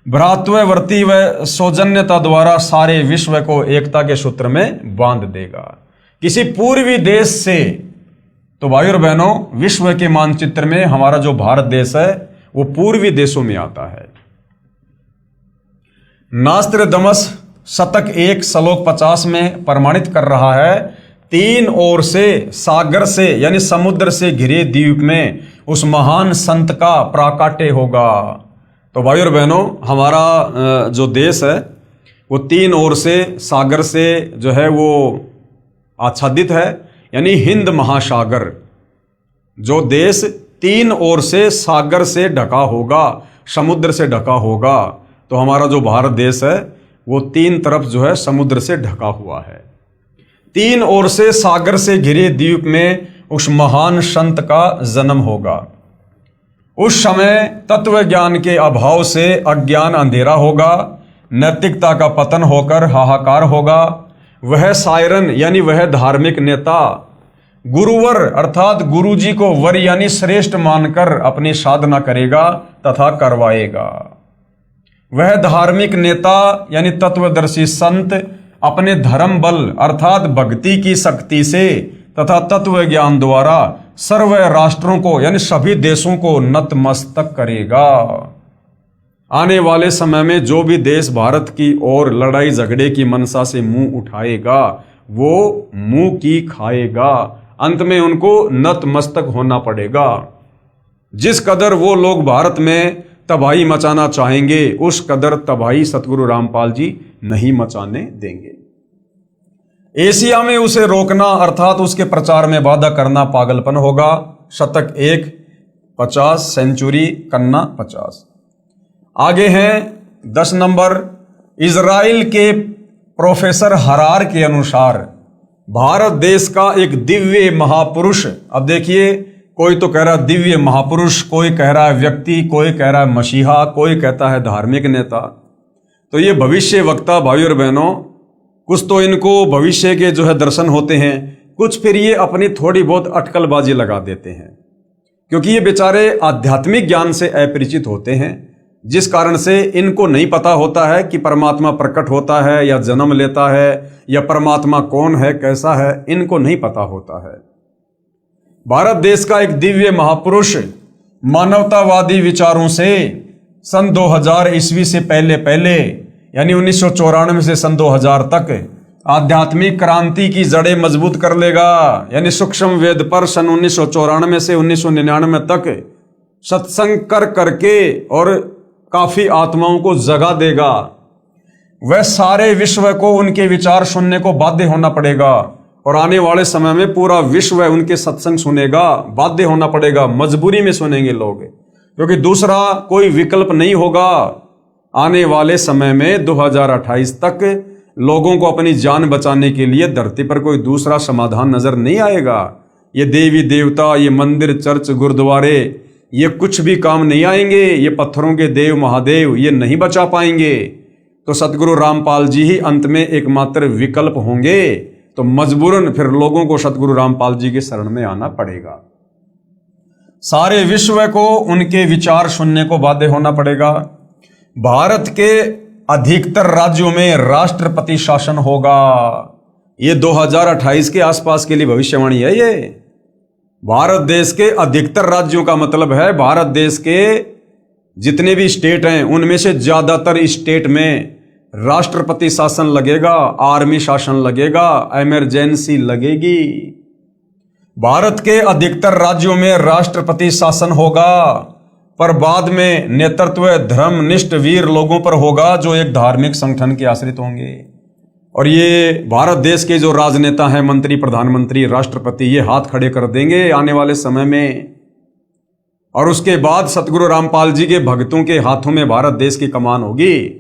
भ्रातृवर्ती व सौजन्यता द्वारा सारे विश्व को एकता के सूत्र में बांध देगा। किसी पूर्वी देश से, तो भाई और बहनों विश्व के मानचित्र में हमारा जो भारत देश है वो पूर्वी देशों में आता है। नास्त्रेदमस शतक 1 श्लोक 50 में प्रमाणित कर रहा है, 3 ओर से सागर से यानी समुद्र से घिरे द्वीप में उस महान संत का प्राकट्य होगा। तो भाई और बहनों हमारा जो देश है वो 3 ओर से सागर से जो है वो आच्छादित है, यानी हिंद महासागर। जो देश 3 ओर से सागर से ढका होगा, समुद्र से ढका होगा, तो हमारा जो भारत देश है वो 3 तरफ जो है समुद्र से ढका हुआ है। 3 ओर से सागर से घिरे द्वीप में उस महान संत का जन्म होगा। उस समय तत्व ज्ञान के अभाव से अज्ञान अंधेरा होगा, नैतिकता का पतन होकर हाहाकार होगा। वह सायरन यानी वह धार्मिक नेता गुरुवर अर्थात गुरुजी को वर यानी श्रेष्ठ मानकर अपनी साधना करेगा तथा करवाएगा। वह धार्मिक नेता यानी तत्वदर्शी संत अपने धर्म बल अर्थात भक्ति की शक्ति से तथा तत्व ज्ञान द्वारा सर्व राष्ट्रों को यानी सभी देशों को नतमस्तक करेगा। आने वाले समय में जो भी देश भारत की ओर लड़ाई झगड़े की मनसा से मुंह उठाएगा वो मुंह की खाएगा, अंत में उनको नतमस्तक होना पड़ेगा। जिस कदर वो लोग भारत में तबाही मचाना चाहेंगे उस कदर तबाही सतगुरु रामपाल जी नहीं मचाने देंगे। एशिया में उसे रोकना अर्थात उसके प्रचार में बाधा करना पागलपन होगा। शतक 1 50 सेंचुरी कन्ना 50। आगे हैं 10 नंबर। इजराइल के प्रोफेसर हरार के अनुसार भारत देश का एक दिव्य महापुरुष, अब देखिए कोई तो कह रहा है दिव्य महापुरुष, कोई कह रहा है व्यक्ति, कोई कह रहा है मसीहा, कोई कहता है धार्मिक नेता। तो ये भविष्य वक्ता भाई और बहनों, कुछ तो इनको भविष्य के जो है दर्शन होते हैं, कुछ फिर ये अपनी थोड़ी बहुत अटकलबाजी लगा देते हैं, क्योंकि ये बेचारे आध्यात्मिक ज्ञान से अपरिचित होते हैं, जिस कारण से इनको नहीं पता होता है कि परमात्मा प्रकट होता है या जन्म लेता है या परमात्मा कौन है कैसा है, इनको नहीं पता होता है। भारत देश का एक दिव्य महापुरुष मानवतावादी विचारों से सन 2000 ईस्वी से पहले यानी 1994 से सन 2000 तक आध्यात्मिक क्रांति की जड़ें मजबूत कर लेगा। यानी सूक्ष्म वेद पर सन 1994 से 1999 तक सत्संग करके और काफी आत्माओं को जगा देगा। वह सारे विश्व को उनके विचार सुनने को बाध्य होना पड़ेगा और आने वाले समय में पूरा विश्व उनके सत्संग सुनेगा, बाध्य होना पड़ेगा, मजबूरी में सुनेंगे लोग, क्योंकि दूसरा कोई विकल्प नहीं होगा। आने वाले समय में 2028 तक लोगों को अपनी जान बचाने के लिए धरती पर कोई दूसरा समाधान नजर नहीं आएगा। ये देवी देवता, ये मंदिर चर्च गुरुद्वारे, ये कुछ भी काम नहीं आएंगे। ये पत्थरों के देव महादेव ये नहीं बचा पाएंगे। तो सतगुरु रामपाल जी ही अंत में एकमात्र विकल्प होंगे। तो मजबूरन फिर लोगों को सतगुरु रामपाल जी के शरण में आना पड़ेगा। सारे विश्व को उनके विचार सुनने को बाध्य होना पड़ेगा। भारत के अधिकतर राज्यों में राष्ट्रपति शासन होगा। ये 2028 के आसपास के लिए भविष्यवाणी है। ये भारत देश के अधिकतर राज्यों का मतलब है भारत देश के जितने भी स्टेट हैं उनमें से ज्यादातर स्टेट में राष्ट्रपति शासन लगेगा, आर्मी शासन लगेगा, इमरजेंसी लगेगी। भारत के अधिकतर राज्यों में राष्ट्रपति शासन होगा, पर बाद में नेतृत्व धर्मनिष्ठ वीर लोगों पर होगा जो एक धार्मिक संगठन के आश्रित होंगे। और ये भारत देश के जो राजनेता हैं, मंत्री, प्रधानमंत्री, राष्ट्रपति, ये हाथ खड़े कर देंगे आने वाले समय में। और उसके बाद सतगुरु रामपाल जी के भक्तों के हाथों में भारत देश की कमान होगी।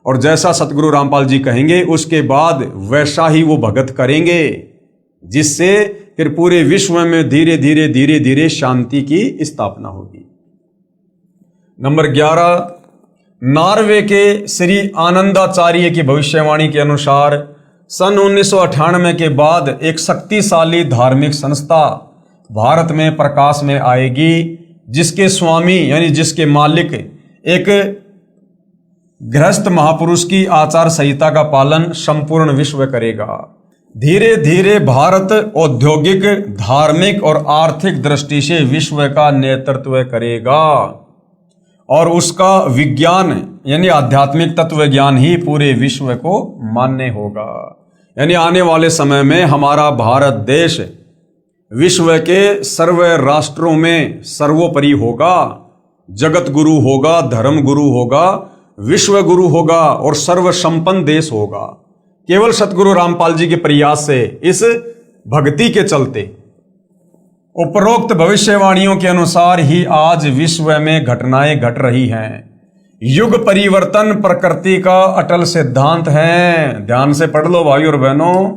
और जैसा सतगुरु रामपाल जी कहेंगे उसके बाद वैसा ही वो भगत करेंगे, जिससे फिर पूरे विश्व में धीरे धीरे धीरे धीरे शांति की स्थापना होगी। नंबर 11, नॉर्वे के श्री आनंदाचार्य की भविष्यवाणी के अनुसार सन 1998 के बाद एक शक्तिशाली धार्मिक संस्था भारत में प्रकाश में आएगी, जिसके स्वामी यानी जिसके मालिक एक गृहस्थ महापुरुष की आचार संहिता का पालन संपूर्ण विश्व करेगा। धीरे धीरे भारत औद्योगिक, धार्मिक और आर्थिक दृष्टि से विश्व का नेतृत्व करेगा और उसका विज्ञान यानी आध्यात्मिक तत्व ज्ञान ही पूरे विश्व को मान्य होगा। यानी आने वाले समय में हमारा भारत देश विश्व के सर्व राष्ट्रों में सर्वोपरि होगा, जगत गुरु होगा, धर्म गुरु होगा, विश्व गुरु होगा और सर्व संपन्न देश होगा, केवल सतगुरु रामपाल जी के प्रयास से, इस भक्ति के चलते। उपरोक्त भविष्यवाणियों के अनुसार ही आज विश्व में घटनाएं घट रही हैं। युग परिवर्तन प्रकृति का अटल सिद्धांत है। ध्यान से पढ़ लो भाई और बहनों।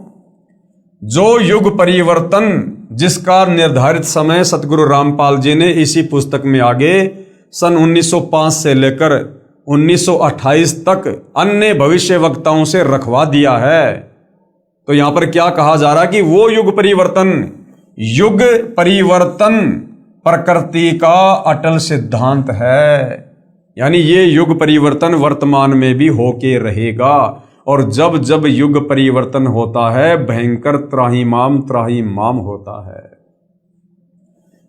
जो युग परिवर्तन जिसका निर्धारित समय सतगुरु रामपाल जी ने इसी पुस्तक में आगे सन 1905 से लेकर 1928 तक अन्य भविष्य वक्ताओं से रखवा दिया है। तो यहां पर क्या कहा जा रहा है कि वो युग परिवर्तन प्रकृति का अटल सिद्धांत है। यानी ये युग परिवर्तन वर्तमान में भी होके रहेगा। और जब जब युग परिवर्तन होता है भयंकर त्राहिमाम होता है।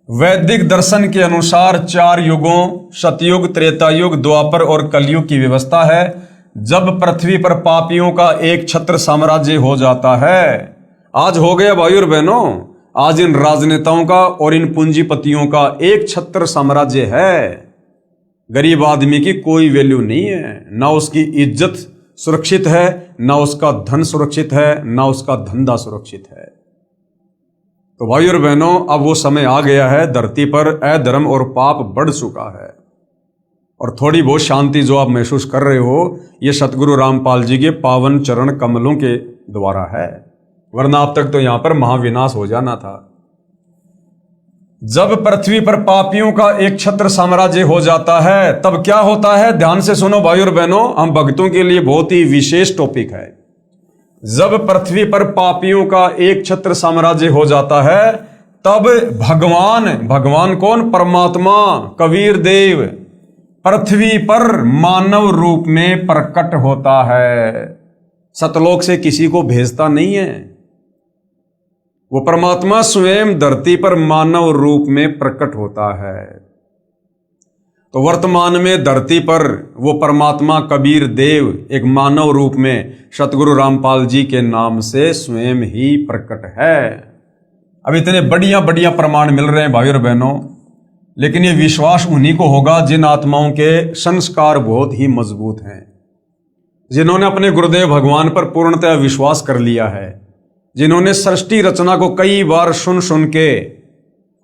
वैदिक दर्शन के अनुसार 4 युगों सतयुग, त्रेता युग, द्वापर और कलयुग की व्यवस्था है। जब पृथ्वी पर पापियों का एक छत्र साम्राज्य हो जाता है, आज हो गया भाई और बहनों, आज इन राजनेताओं का और इन पूंजीपतियों का एक छत्र साम्राज्य है। गरीब आदमी की कोई वैल्यू नहीं है, ना उसकी इज्जत सुरक्षित है, ना उसका धन सुरक्षित है, ना उसका धंधा सुरक्षित है। तो भाई और बहनों, अब वो समय आ गया है, धरती पर अधर्म और पाप बढ़ चुका है। और थोड़ी बहुत शांति जो आप महसूस कर रहे हो, ये सतगुरु रामपाल जी के पावन चरण कमलों के द्वारा है, वरना अब तक तो यहां पर महाविनाश हो जाना था। जब पृथ्वी पर पापियों का एक छत्र साम्राज्य हो जाता है तब क्या होता है? ध्यान से सुनो भाई और बहनों, हम भक्तों के लिए बहुत ही विशेष टॉपिक है। जब पृथ्वी पर पापियों का एक छत्र साम्राज्य हो जाता है तब भगवान कौन? परमात्मा कबीर देव पृथ्वी पर मानव रूप में प्रकट होता है। सतलोक से किसी को भेजता नहीं है, वो परमात्मा स्वयं धरती पर मानव रूप में प्रकट होता है। तो वर्तमान में धरती पर वो परमात्मा कबीर देव एक मानव रूप में सतगुरु रामपाल जी के नाम से स्वयं ही प्रकट है। अब इतने बढ़िया प्रमाण मिल रहे हैं भाई और बहनों, लेकिन ये विश्वास उन्हीं को होगा जिन आत्माओं के संस्कार बहुत ही मजबूत हैं, जिन्होंने अपने गुरुदेव भगवान पर पूर्णतः विश्वास कर लिया है, जिन्होंने सृष्टि रचना को कई बार सुन के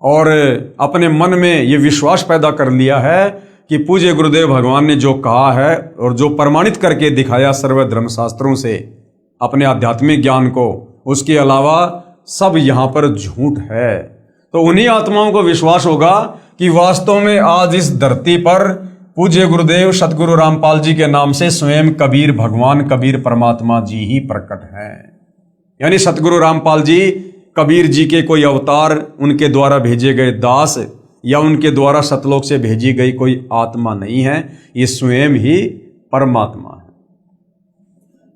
और अपने मन में ये विश्वास पैदा कर लिया है कि पूज्य गुरुदेव भगवान ने जो कहा है और जो प्रमाणित करके दिखाया सर्व धर्म शास्त्रों से अपने आध्यात्मिक ज्ञान को, उसके अलावा सब यहाँ पर झूठ है। तो उन्हीं आत्माओं को विश्वास होगा कि वास्तव में आज इस धरती पर पूज्य गुरुदेव सतगुरु रामपाल जी के नाम से स्वयं कबीर भगवान, कबीर परमात्मा जी ही प्रकट हैं। यानी सतगुरु रामपाल जी कबीर जी के कोई अवतार, उनके द्वारा भेजे गए दास या उनके द्वारा सतलोक से भेजी गई कोई आत्मा नहीं है, ये स्वयं ही परमात्मा है।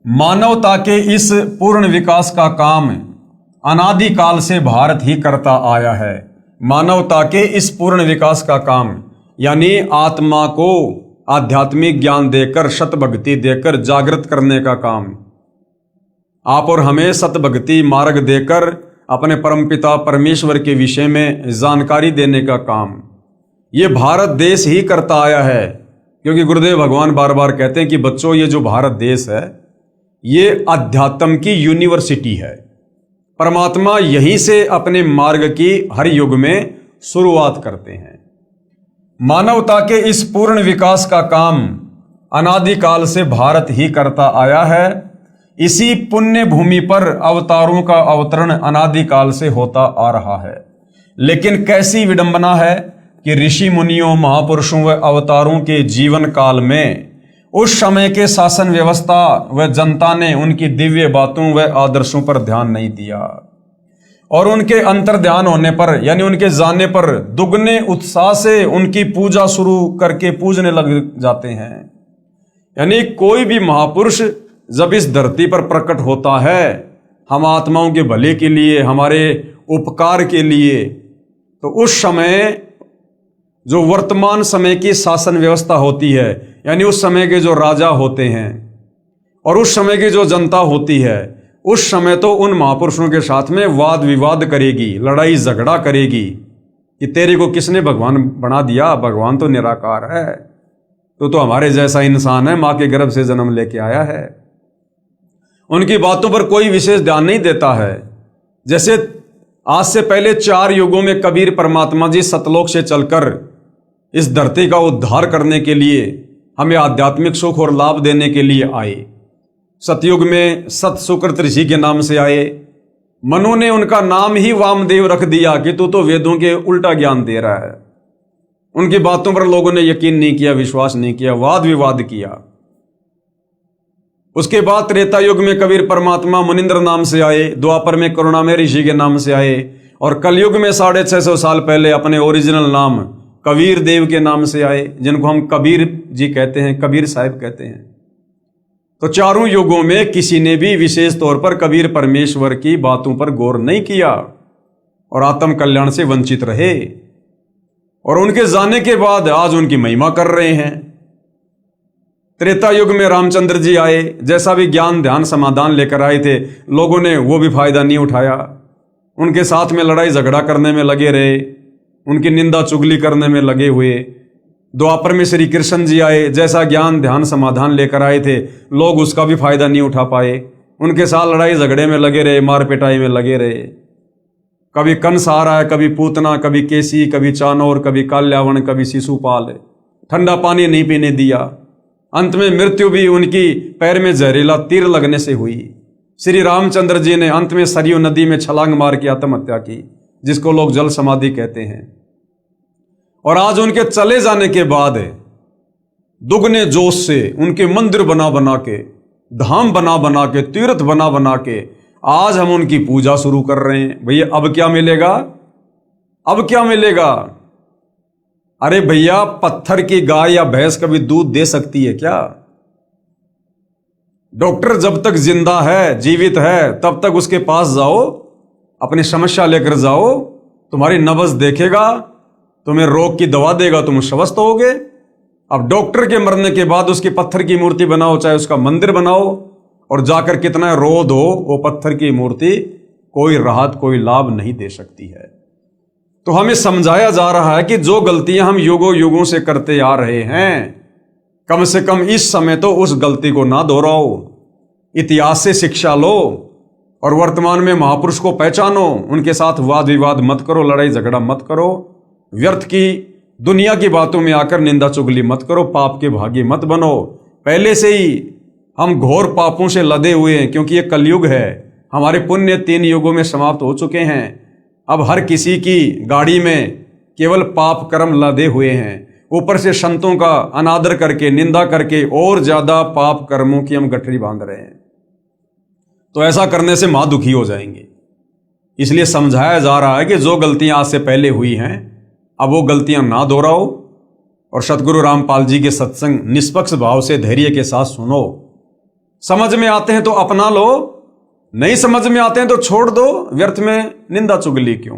मानवता के इस पूर्ण विकास का काम अनादिकाल से भारत ही करता आया है। मानवता के इस पूर्ण विकास का काम यानी आत्मा को आध्यात्मिक ज्ञान देकर, सतभक्ति देकर जागृत करने का काम, आप और हमें सतभक्ति मार्ग देकर अपने परमपिता परमेश्वर के विषय में जानकारी देने का काम ये भारत देश ही करता आया है। क्योंकि गुरुदेव भगवान बार बार कहते हैं कि बच्चों, ये जो भारत देश है ये अध्यात्म की यूनिवर्सिटी है। परमात्मा यहीं से अपने मार्ग की हर युग में शुरुआत करते हैं। मानवता के इस पूर्ण विकास का काम अनादिकाल से भारत ही करता आया है। इसी पुण्य भूमि पर अवतारों का अवतरण अनादिकाल से होता आ रहा है। लेकिन कैसी विडंबना है कि ऋषि मुनियों, महापुरुषों व अवतारों के जीवन काल में उस समय के शासन व्यवस्था व जनता ने उनकी दिव्य बातों व आदर्शों पर ध्यान नहीं दिया और उनके अंतर ध्यान होने पर यानी उनके जानने पर दुगने उत्साह से उनकी पूजा शुरू करके पूजने लग जाते हैं। यानी कोई भी महापुरुष जब इस धरती पर प्रकट होता है हम आत्माओं के भले के लिए, हमारे उपकार के लिए, तो उस समय जो वर्तमान समय की शासन व्यवस्था होती है यानी उस समय के जो राजा होते हैं और उस समय की जो जनता होती है, उस समय तो उन महापुरुषों के साथ में वाद विवाद करेगी, लड़ाई झगड़ा करेगी कि तेरे को किसने भगवान बना दिया, भगवान तो निराकार है, तो हमारे जैसा इंसान है, माँ के गर्भ से जन्म लेके आया है। उनकी बातों पर कोई विशेष ध्यान नहीं देता है। जैसे आज से पहले 4 युगों में कबीर परमात्मा जी सतलोक से चलकर इस धरती का उद्धार करने के लिए, हमें आध्यात्मिक सुख और लाभ देने के लिए आए। सतयुग में सत सुकृत ऋषि के नाम से आए। मनु ने उनका नाम ही वामदेव रख दिया कि तू तो वेदों के उल्टा ज्ञान दे रहा है। उनकी बातों पर लोगों ने यकीन नहीं किया, विश्वास नहीं किया, वाद विवाद किया। उसके बाद त्रेता युग में कबीर परमात्मा मुनिंद्र नाम से आए, द्वापर में करुणामय ऋषि के नाम से आए और कलयुग में 650 साल पहले अपने ओरिजिनल नाम कबीर देव के नाम से आए, जिनको हम कबीर जी कहते हैं, कबीर साहिब कहते हैं। तो चारों युगों में किसी ने भी विशेष तौर पर कबीर परमेश्वर की बातों पर गौर नहीं किया और आत्म कल्याण से वंचित रहे और उनके जाने के बाद आज उनकी महिमा कर रहे हैं। त्रेता युग में रामचंद्र जी आए, जैसा भी ज्ञान ध्यान समाधान लेकर आए थे, लोगों ने वो भी फायदा नहीं उठाया, उनके साथ में लड़ाई झगड़ा करने में लगे रहे, उनकी निंदा चुगली करने में लगे हुए। द्वापर में श्री कृष्ण जी आए, जैसा ज्ञान ध्यान समाधान लेकर आए थे, लोग उसका भी फायदा नहीं उठा पाए, उनके साथ लड़ाई झगड़े में लगे रहे, मार पिटाई में लगे रहे। कभी कंस आ रहा है, कभी पूतना, कभी केसी, कभी चानोर, कभी काल्यावन, कभी शिशुपाल, ठंडा पानी नहीं पीने दिया। अंत में मृत्यु भी उनकी पैर में जहरीला तीर लगने से हुई। श्री रामचंद्र जी ने अंत में सरयू नदी में छलांग मार के आत्महत्या की, जिसको लोग जल समाधि कहते हैं। और आज उनके चले जाने के बाद दुगने जोश से उनके मंदिर बना बना के, धाम बना बना के, तीर्थ बना बना के आज हम उनकी पूजा शुरू कर रहे हैं। भैया अब क्या मिलेगा? अब क्या मिलेगा? अरे भैया, पत्थर की गाय या भैंस कभी दूध दे सकती है क्या? डॉक्टर जब तक जिंदा है, जीवित है, तब तक उसके पास जाओ, अपनी समस्या लेकर जाओ, तुम्हारी नब्ज देखेगा, तुम्हें रोग की दवा देगा, तुम स्वस्थ होगे। अब डॉक्टर के मरने के बाद उसकी पत्थर की मूर्ति बनाओ, चाहे उसका मंदिर बनाओ, और जाकर कितना रोध हो, वो पत्थर की मूर्ति कोई राहत, कोई लाभ नहीं दे सकती है। तो हमें समझाया जा रहा है कि जो गलतियां हम युगों युगों से करते आ रहे हैं, कम से कम इस समय तो उस गलती को ना दोहराओ, इतिहास से शिक्षा लो और वर्तमान में महापुरुष को पहचानो, उनके साथ वाद विवाद मत करो, लड़ाई झगड़ा मत करो, व्यर्थ की दुनिया की बातों में आकर निंदा चुगली मत करो, पाप के भागी मत बनो। पहले से ही हम घोर पापों से लदे हुए हैं, क्योंकि ये कलयुग है। हमारे पुण्य 3 युगों में समाप्त हो चुके हैं। अब हर किसी की गाड़ी में केवल पाप कर्म लदे हुए हैं। ऊपर से संतों का अनादर करके, निंदा करके और ज्यादा पाप कर्मों की हम गठरी बांध रहे हैं। तो ऐसा करने से महादुखी हो जाएंगे। इसलिए समझाया जा रहा है कि जो गलतियां आज से पहले हुई हैं अब वो गलतियां ना दोहराओ और सतगुरु रामपाल जी के सत्संग निष्पक्ष भाव से धैर्य के साथ सुनो। समझ में आते हैं तो अपना लो, नहीं समझ में आते हैं तो छोड़ दो, व्यर्थ में निंदा चुगली क्यों।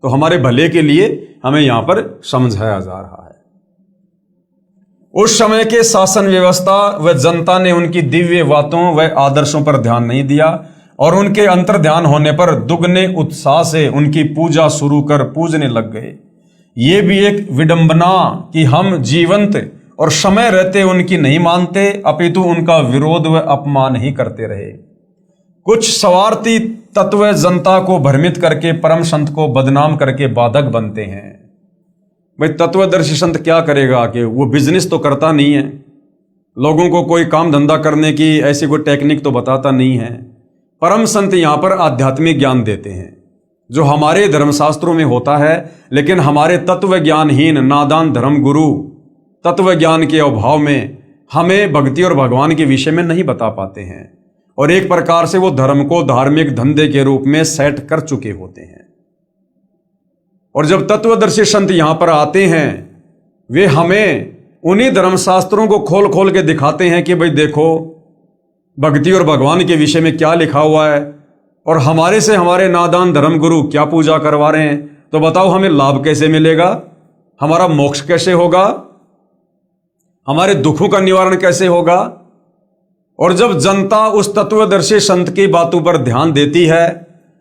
तो हमारे भले के लिए हमें यहां पर समझाया जा रहा है। उस समय के शासन व्यवस्था व जनता ने उनकी दिव्य बातों व आदर्शों पर ध्यान नहीं दिया और उनके अंतर ध्यान होने पर दुगने उत्साह से उनकी पूजा शुरू कर पूजने लग गए। ये भी एक विडंबना कि हम जीवंत और समय रहते उनकी नहीं मानते, अपितु उनका विरोध व अपमान ही करते रहे। कुछ स्वार्थी तत्व जनता को भ्रमित करके परम संत को बदनाम करके बाधक बनते हैं। भाई तत्वदर्शी संत क्या करेगा कि वो बिजनेस तो करता नहीं है, लोगों को कोई काम धंधा करने की ऐसी कोई टेक्निक तो बताता नहीं है। परम संत यहाँ पर आध्यात्मिक ज्ञान देते हैं जो हमारे धर्मशास्त्रों में होता है, लेकिन हमारे तत्व ज्ञानहीन नादान धर्म गुरु तत्व ज्ञान के अभाव में हमें भक्ति और भगवान के विषय में नहीं बता पाते हैं और एक प्रकार से वो धर्म को धार्मिक धंधे के रूप में सेट कर चुके होते हैं। और जब तत्वदर्शी संत यहां पर आते हैं, वे हमें उन्हीं धर्मशास्त्रों को खोल खोल के दिखाते हैं कि भाई देखो भक्ति और भगवान के विषय में क्या लिखा हुआ है और हमारे से हमारे नादान धर्म गुरु क्या पूजा करवा रहे हैं। तो बताओ हमें लाभ कैसे मिलेगा, हमारा मोक्ष कैसे होगा, हमारे दुखों का निवारण कैसे होगा। और जब जनता उस तत्वदर्शी संत की बातों पर ध्यान देती है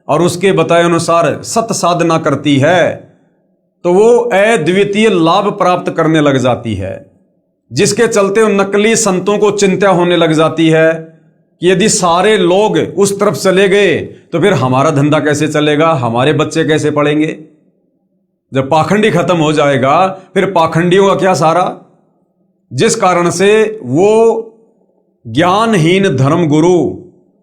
और उसके बताए अनुसार सत साधना करती है तो वो अद्वितीय लाभ प्राप्त करने लग जाती है, जिसके चलते उन नकली संतों को चिंता होने लग जाती है कि यदि सारे लोग उस तरफ चले गए तो फिर हमारा धंधा कैसे चलेगा, हमारे बच्चे कैसे पढ़ेंगे। जब पाखंडी खत्म हो जाएगा फिर पाखंडियों का क्या सहारा। जिस कारण से वो ज्ञानहीन धर्मगुरु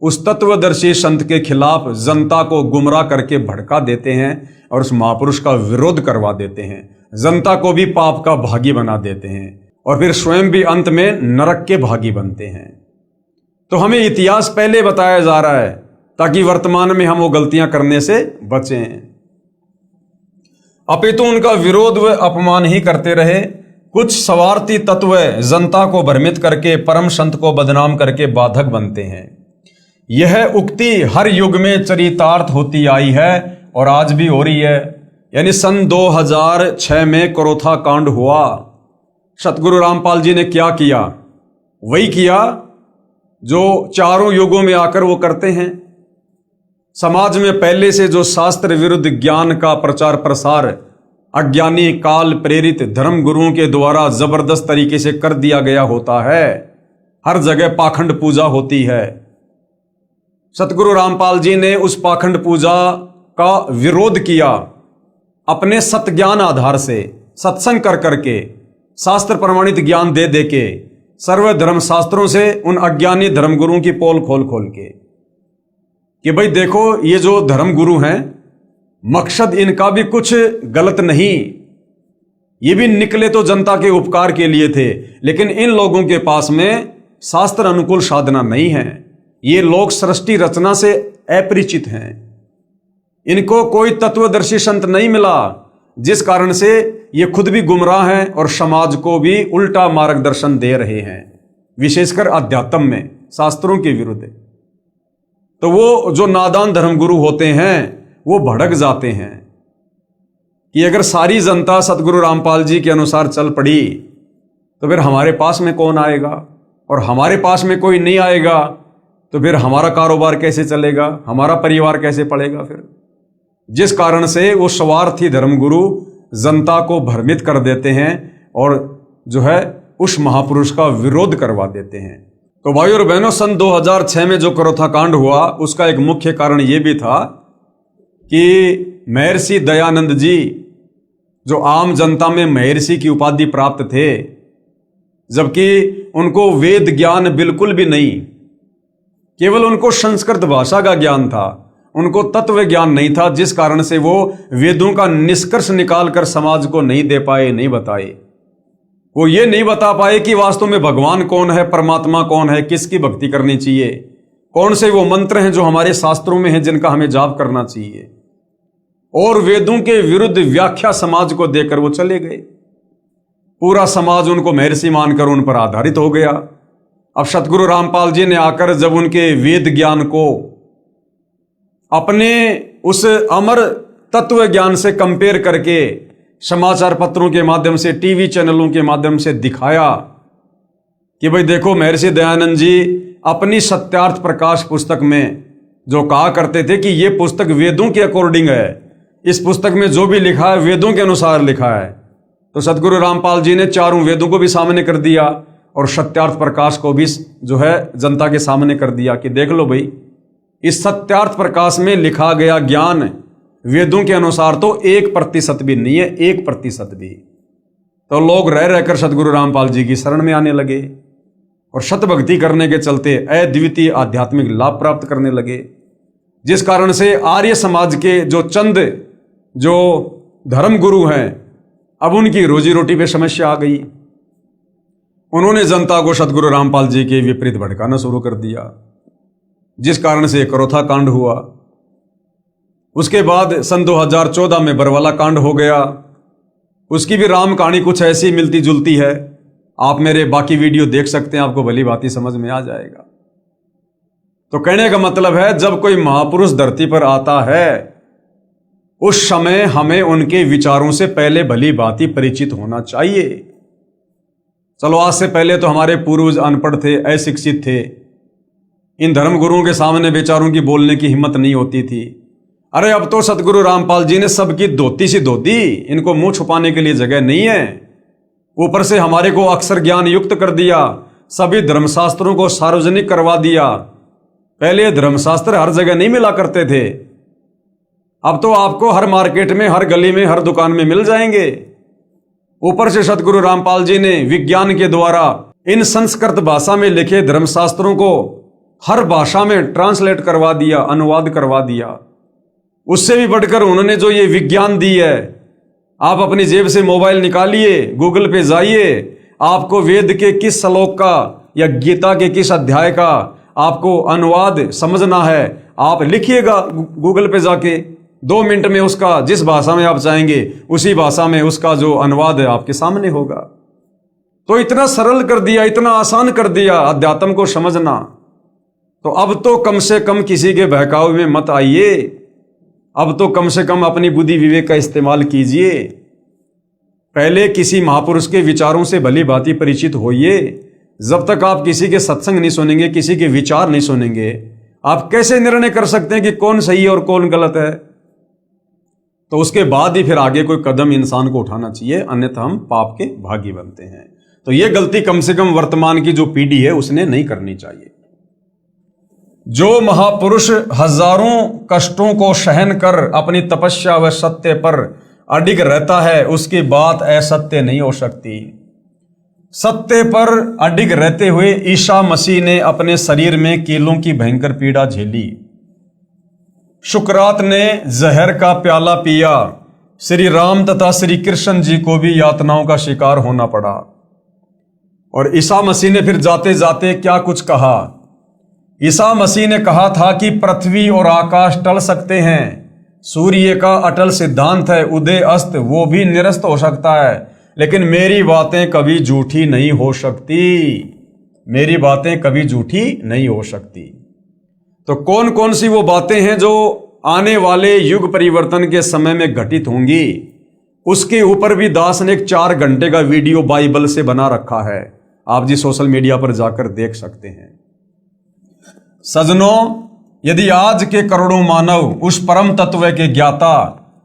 उस तत्वदर्शी संत के खिलाफ जनता को गुमराह करके भड़का देते हैं और उस महापुरुष का विरोध करवा देते हैं, जनता को भी पाप का भागी बना देते हैं और फिर स्वयं भी अंत में नरक के भागी बनते हैं। तो हमें इतिहास पहले बताया जा रहा है ताकि वर्तमान में हम वो गलतियां करने से बचें। अपितु उनका विरोध व अपमान ही करते रहे। कुछ स्वार्थी तत्व जनता को भ्रमित करके परम संत को बदनाम करके बाधक बनते हैं। यह उक्ति हर युग में चरितार्थ होती आई है और आज भी हो रही है। यानी सन 2006 में करोथा कांड हुआ, सतगुरु रामपाल जी ने क्या किया, वही किया जो चारों युगों में आकर वो करते हैं। समाज में पहले से जो शास्त्र विरुद्ध ज्ञान का प्रचार प्रसार अज्ञानी काल प्रेरित धर्म गुरुओं के द्वारा जबरदस्त तरीके से कर दिया गया होता है, हर जगह पाखंड पूजा होती है। सतगुरु रामपाल जी ने उस पाखंड पूजा का विरोध किया, अपने सत्य ज्ञान आधार से सत्संग कर करके शास्त्र प्रमाणित ज्ञान दे दे के सर्व धर्म शास्त्रों से उन अज्ञानी धर्मगुरुओं की पोल खोल खोल के कि भाई देखो ये जो धर्मगुरु हैं मकसद इनका भी कुछ गलत नहीं, ये भी निकले तो जनता के उपकार के लिए थे, लेकिन इन लोगों के पास में शास्त्र अनुकूल साधना नहीं है। ये लोग सृष्टि रचना से अपरिचित हैं, इनको कोई तत्वदर्शी संत नहीं मिला, जिस कारण से ये खुद भी गुमराह हैं और समाज को भी उल्टा मार्गदर्शन दे रहे हैं, विशेषकर अध्यात्म में शास्त्रों के विरुद्ध। तो वो जो नादान धर्मगुरु होते हैं वो भड़क जाते हैं कि अगर सारी जनता सतगुरु रामपाल जी के अनुसार चल पड़ी तो फिर हमारे पास में कौन आएगा, और हमारे पास में कोई नहीं आएगा तो फिर हमारा कारोबार कैसे चलेगा, हमारा परिवार कैसे पड़ेगा फिर। जिस कारण से वो स्वार्थी धर्मगुरु जनता को भ्रमित कर देते हैं और जो है उस महापुरुष का विरोध करवा देते हैं। तो भाई और बहनों, सन 2006 में जो करोथा कांड हुआ उसका एक मुख्य कारण ये भी था कि महर्षि दयानंद जी जो आम जनता में महर्षि की उपाधि प्राप्त थे, जबकि उनको वेद ज्ञान बिल्कुल भी नहीं, केवल उनको संस्कृत भाषा का ज्ञान था, उनको तत्व ज्ञान नहीं था, जिस कारण से वो वेदों का निष्कर्ष निकालकर समाज को नहीं दे पाए, नहीं बताए। वो ये नहीं बता पाए कि वास्तव में भगवान कौन है, परमात्मा कौन है, किसकी भक्ति करनी चाहिए, कौन से वो मंत्र हैं जो हमारे शास्त्रों में हैं जिनका हमें जाप करना चाहिए। और वेदों के विरुद्ध व्याख्या समाज को देकर वो चले गए। पूरा समाज उनको महर्षि मानकर उन पर आधारित हो गया। अब सतगुरु रामपाल जी ने आकर जब उनके वेद ज्ञान को अपने उस अमर तत्व ज्ञान से कंपेयर करके समाचार पत्रों के माध्यम से, टीवी चैनलों के माध्यम से दिखाया कि भाई देखो, महर्षि दयानंद जी अपनी सत्यार्थ प्रकाश पुस्तक में जो कहा करते थे कि ये पुस्तक वेदों के अकॉर्डिंग है, इस पुस्तक में जो भी लिखा है वेदों के अनुसार लिखा है, तो सतगुरु रामपाल जी ने चारों वेदों को भी सामने कर दिया और सत्यार्थ प्रकाश को भी जो है जनता के सामने कर दिया कि देख लो भाई, इस सत्यार्थ प्रकाश में लिखा गया ज्ञान वेदों के अनुसार तो 1% भी नहीं है, 1% भी। तो लोग रह रहकर सतगुरु रामपाल जी की शरण में आने लगे और शत भक्ति करने के चलते अद्वितीय आध्यात्मिक लाभ प्राप्त करने लगे, जिस कारण से आर्य समाज के जो चंद जो धर्म गुरु हैं, अब उनकी रोजी रोटी पे समस्या आ गई। उन्होंने जनता को सतगुरु रामपाल जी के विपरीत भड़काना शुरू कर दिया, जिस कारण से करोथा कांड हुआ। उसके बाद सन 2014 में बरवाला कांड हो गया। उसकी भी राम कहानी कुछ ऐसी मिलती जुलती है। आप मेरे बाकी वीडियो देख सकते हैं, आपको भली भांति समझ में आ जाएगा। तो कहने का मतलब है, जब कोई महापुरुष धरती पर आता है उस समय हमें उनके विचारों से पहले भली भांति परिचित होना चाहिए। चलो, आज से पहले तो हमारे पूर्वज अनपढ़ थे, अशिक्षित थे, इन धर्म गुरुओं के सामने बेचारों की बोलने की हिम्मत नहीं होती थी। अरे अब तो सतगुरु रामपाल जी ने सबकी धोती सी धो दी, इनको मुंह छुपाने के लिए जगह नहीं है। ऊपर से हमारे को अक्षर ज्ञान युक्त कर दिया, सभी धर्मशास्त्रों को सार्वजनिक करवा दिया। पहले धर्मशास्त्र हर जगह नहीं मिला करते थे, अब तो आपको हर मार्केट में, हर गली में, हर दुकान में मिल जाएंगे। ऊपर से सतगुरु रामपाल जी ने विज्ञान के द्वारा इन संस्कृत भाषा में लिखे धर्मशास्त्रों को हर भाषा में ट्रांसलेट करवा दिया, अनुवाद करवा दिया। उससे भी बढ़कर उन्होंने जो ये विज्ञान दी है, आप अपनी जेब से मोबाइल निकालिए, गूगल पे जाइए, आपको वेद के किस श्लोक का या गीता के किस अध्याय का आपको अनुवाद समझना है, आप लिखिएगा गूगल पे जाके, 2 मिनट में उसका जिस भाषा में आप चाहेंगे उसी भाषा में उसका जो अनुवाद है आपके सामने होगा। तो इतना सरल कर दिया, इतना आसान कर दिया अध्यात्म को समझना। तो अब तो कम से कम किसी के बहकावे में मत आइए, अब तो कम से कम अपनी बुद्धि विवेक का इस्तेमाल कीजिए। पहले किसी महापुरुष के विचारों से भली भांति परिचित होइए। जब तक आप किसी के सत्संग नहीं सुनेंगे, किसी के विचार नहीं सुनेंगे, आप कैसे निर्णय कर सकते हैं कि कौन सही है और कौन गलत है? तो उसके बाद ही फिर आगे कोई कदम इंसान को उठाना चाहिए, अन्यथा हम पाप के भागी बनते हैं। तो ये गलती कम से कम वर्तमान की जो पीढ़ी है उसने नहीं करनी चाहिए। जो महापुरुष हजारों कष्टों को सहन कर अपनी तपस्या व सत्य पर अडिग रहता है, उसकी बात असत्य नहीं हो सकती। सत्य पर अडिग रहते हुए ईसा मसीह ने अपने शरीर में कीलों की भयंकर पीड़ा झेली। शुक्रात ने जहर का प्याला पिया। श्री राम तथा श्री कृष्ण जी को भी यातनाओं का शिकार होना पड़ा। और ईसा मसीह ने फिर जाते जाते क्या कुछ कहा। ईसा मसीह ने कहा था कि पृथ्वी और आकाश टल सकते हैं, सूर्य का अटल सिद्धांत है, उदय अस्त वो भी निरस्त हो सकता है, लेकिन मेरी बातें कभी झूठी नहीं हो सकती। मेरी बातें कभी झूठी नहीं हो सकती। तो कौन कौन सी वो बातें हैं जो आने वाले युग परिवर्तन के समय में घटित होंगी, उसके ऊपर भी दास ने एक 4 घंटे का वीडियो बाइबल से बना रखा है। आप जी सोशल मीडिया पर जाकर देख सकते हैं। सजनों, यदि आज के करोड़ों मानव उस परम तत्व के ज्ञाता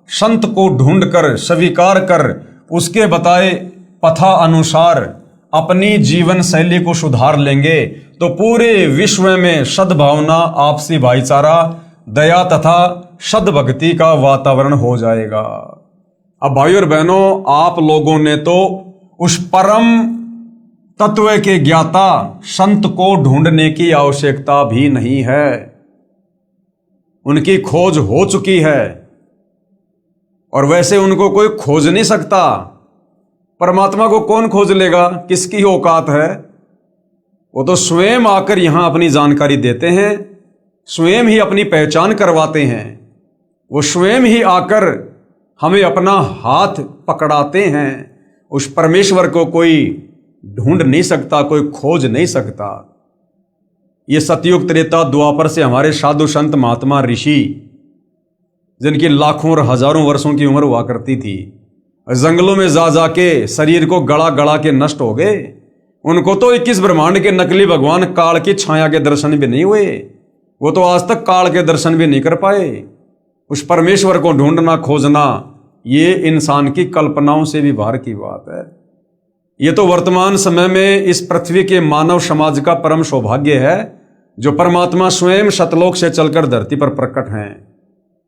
संत को ढूंढकर स्वीकार कर उसके बताए पथा अनुसार अपनी जीवन शैली को सुधार लेंगे, तो पूरे विश्व में सद्भावना, आपसी भाईचारा, दया तथा सद्भक्ति का वातावरण हो जाएगा। अब भाइयों और बहनों, आप लोगों ने तो उस परम तत्व के ज्ञाता संत को ढूंढने की आवश्यकता भी नहीं है, उनकी खोज हो चुकी है। और वैसे उनको कोई खोज नहीं सकता। परमात्मा को कौन खोज लेगा? किसकी औकात है? वो तो स्वयं आकर यहां अपनी जानकारी देते हैं, स्वयं ही अपनी पहचान करवाते हैं। वो स्वयं ही आकर हमें अपना हाथ पकड़ाते हैं। उस परमेश्वर को कोई ढूंढ नहीं सकता, कोई खोज नहीं सकता। ये सतयुग त्रेता द्वापर से हमारे साधु संत महात्मा ऋषि, जिनकी लाखों और हजारों वर्षों की उम्र हुआ करती थी, जंगलों में जा जाके शरीर को गड़ा गड़ा के नष्ट हो गए। उनको तो 21 ब्रह्मांड के नकली भगवान काल की छाया के दर्शन भी नहीं हुए। वो तो आज तक काल के दर्शन भी नहीं कर पाए। उस परमेश्वर को ढूंढना खोजना ये इंसान की कल्पनाओं से भी बाहर की बात है। ये तो वर्तमान समय में इस पृथ्वी के मानव समाज का परम सौभाग्य है जो परमात्मा स्वयं सतलोक से चलकर धरती पर प्रकट हैं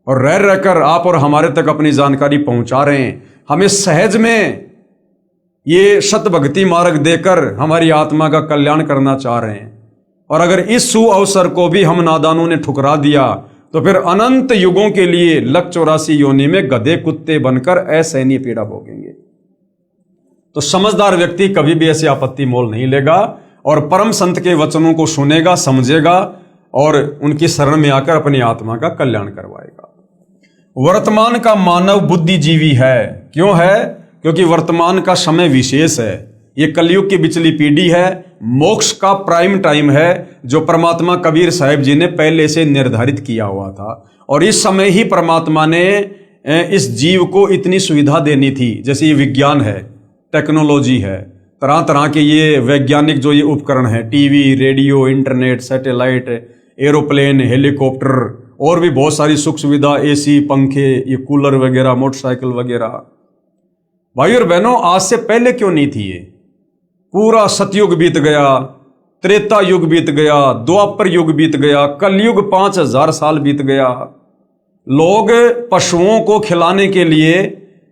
और रह रहकर आप और हमारे तक अपनी जानकारी पहुंचा रहे हैं। हमें सहज में ये सत भक्ति मार्ग देकर हमारी आत्मा का कल्याण करना चाह रहे हैं। और अगर इस सु अवसर को भी हम नादानों ने ठुकरा दिया तो फिर अनंत युगों के लिए 184 योनि में गधे कुत्ते बनकर असहनीय पीड़ा भोगेंगे। तो समझदार व्यक्ति कभी भी ऐसी आपत्ति मोल नहीं लेगा और परम संत के वचनों को सुनेगा, समझेगा और उनकी शरण में आकर अपनी आत्मा का कल्याण करवाएगा। वर्तमान का मानव बुद्धिजीवी है। क्यों है? क्योंकि वर्तमान का समय विशेष है। ये कलयुग की बिचली पीढ़ी है, मोक्ष का प्राइम टाइम है जो परमात्मा कबीर साहिब जी ने पहले से निर्धारित किया हुआ था। और इस समय ही परमात्मा ने इस जीव को इतनी सुविधा देनी थी। जैसे ये विज्ञान है, टेक्नोलॉजी है, तरह तरह के ये वैज्ञानिक जो ये उपकरण है, TV, radio, internet, satellite, aeroplane, helicopter और भी बहुत सारी सुख सुविधा, एसी, पंखे, ये कूलर वगैरह, मोटरसाइकिल वगैरह। भाई और बहनों, आज से पहले क्यों नहीं थी ये? पूरा सतयुग बीत गया, त्रेता युग बीत गया, द्वापर युग बीत गया, कलयुग 5000 साल बीत गया। लोग पशुओं को खिलाने के लिए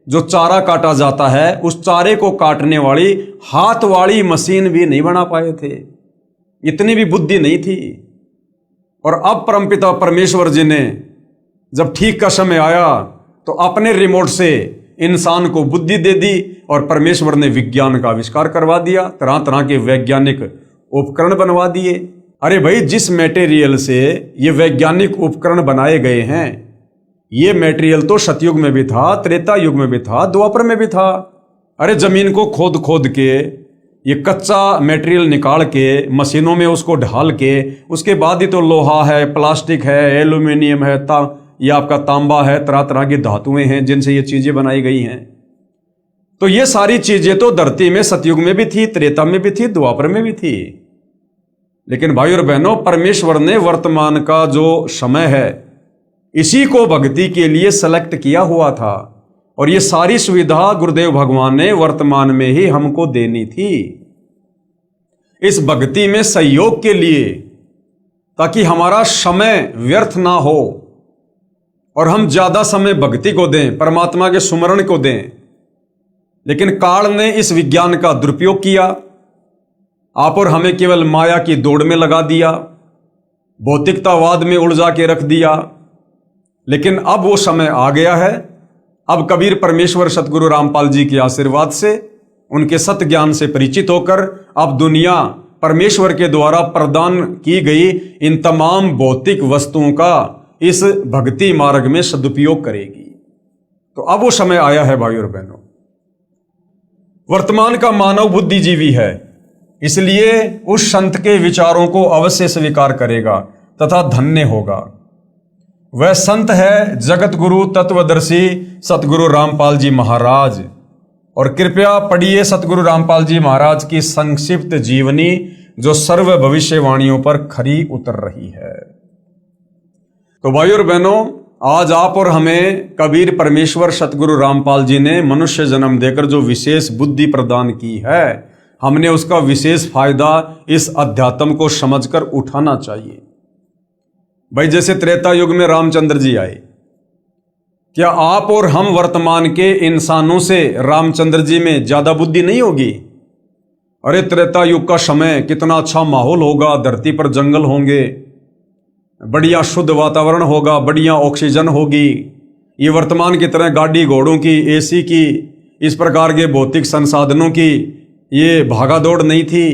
जो चारा काटा जाता है, उस चारे को काटने वाली हाथ वाली मशीन भी नहीं बना पाए थे। इतनी भी बुद्धि नहीं थी। और अब परमपिता परमेश्वर जी ने जब ठीक का समय आया तो अपने रिमोट से इंसान को बुद्धि दे दी और परमेश्वर ने विज्ञान का आविष्कार करवा दिया, तरह तरह के वैज्ञानिक उपकरण बनवा दिए। अरे भाई, जिस मटेरियल से ये वैज्ञानिक उपकरण बनाए गए हैं, ये मटेरियल तो सतयुग में भी था, त्रेता युग में भी था, द्वापर में भी था। अरे जमीन को खोद खोद के ये कच्चा मटेरियल निकाल के मशीनों में उसको ढाल के उसके बाद ही तो लोहा है, प्लास्टिक है, एल्यूमिनियम है, ये आपका तांबा है, तरह तरह की धातुएं हैं जिनसे ये चीजें बनाई गई हैं। तो ये सारी चीजें तो धरती में सतयुग में भी थी, त्रेता में भी थी, द्वापर में भी थी। लेकिन भाई और बहनों, परमेश्वर ने वर्तमान का जो समय है इसी को भक्ति के लिए सेलेक्ट किया हुआ था और ये सारी सुविधा गुरुदेव भगवान ने वर्तमान में ही हमको देनी थी इस भक्ति में सहयोग के लिए, ताकि हमारा समय व्यर्थ ना हो और हम ज्यादा समय भक्ति को दें, परमात्मा के सुमरण को दें। लेकिन काल ने इस विज्ञान का दुरुपयोग किया, आप और हमें केवल माया की दौड़ में लगा दिया, भौतिकतावाद में उलझा के रख दिया। लेकिन अब वो समय आ गया है। अब कबीर परमेश्वर सतगुरु रामपाल जी के आशीर्वाद से, उनके सत ज्ञान से परिचित होकर अब दुनिया परमेश्वर के द्वारा प्रदान की गई इन तमाम भौतिक वस्तुओं का इस भक्ति मार्ग में सदुपयोग करेगी। तो अब वो समय आया है भाई और बहनों। वर्तमान का मानव बुद्धिजीवी है, इसलिए उस संत के विचारों को अवश्य स्वीकार करेगा तथा धन्य होगा। वह संत है जगत गुरु तत्वदर्शी सतगुरु रामपाल जी महाराज। और कृपया पढ़िए सतगुरु रामपाल जी महाराज की संक्षिप्त जीवनी जो सर्व भविष्यवाणियों पर खरी उतर रही है। तो भाई और बहनों, आज आप और हमें कबीर परमेश्वर सतगुरु रामपाल जी ने मनुष्य जन्म देकर जो विशेष बुद्धि प्रदान की है, हमने उसका विशेष फायदा इस अध्यात्म को समझकर उठाना चाहिए। भाई, जैसे त्रेता युग में रामचंद्र जी आए, क्या आप और हम वर्तमान के इंसानों से रामचंद्र जी में ज्यादा बुद्धि नहीं होगी? अरे त्रेता युग का समय कितना अच्छा माहौल होगा, धरती पर जंगल होंगे, बढ़िया शुद्ध वातावरण होगा, बढ़िया ऑक्सीजन होगी। ये वर्तमान की तरह गाड़ी घोड़ों की, एसी की, इस प्रकार के भौतिक संसाधनों की ये भागा दौड़ नहीं थी।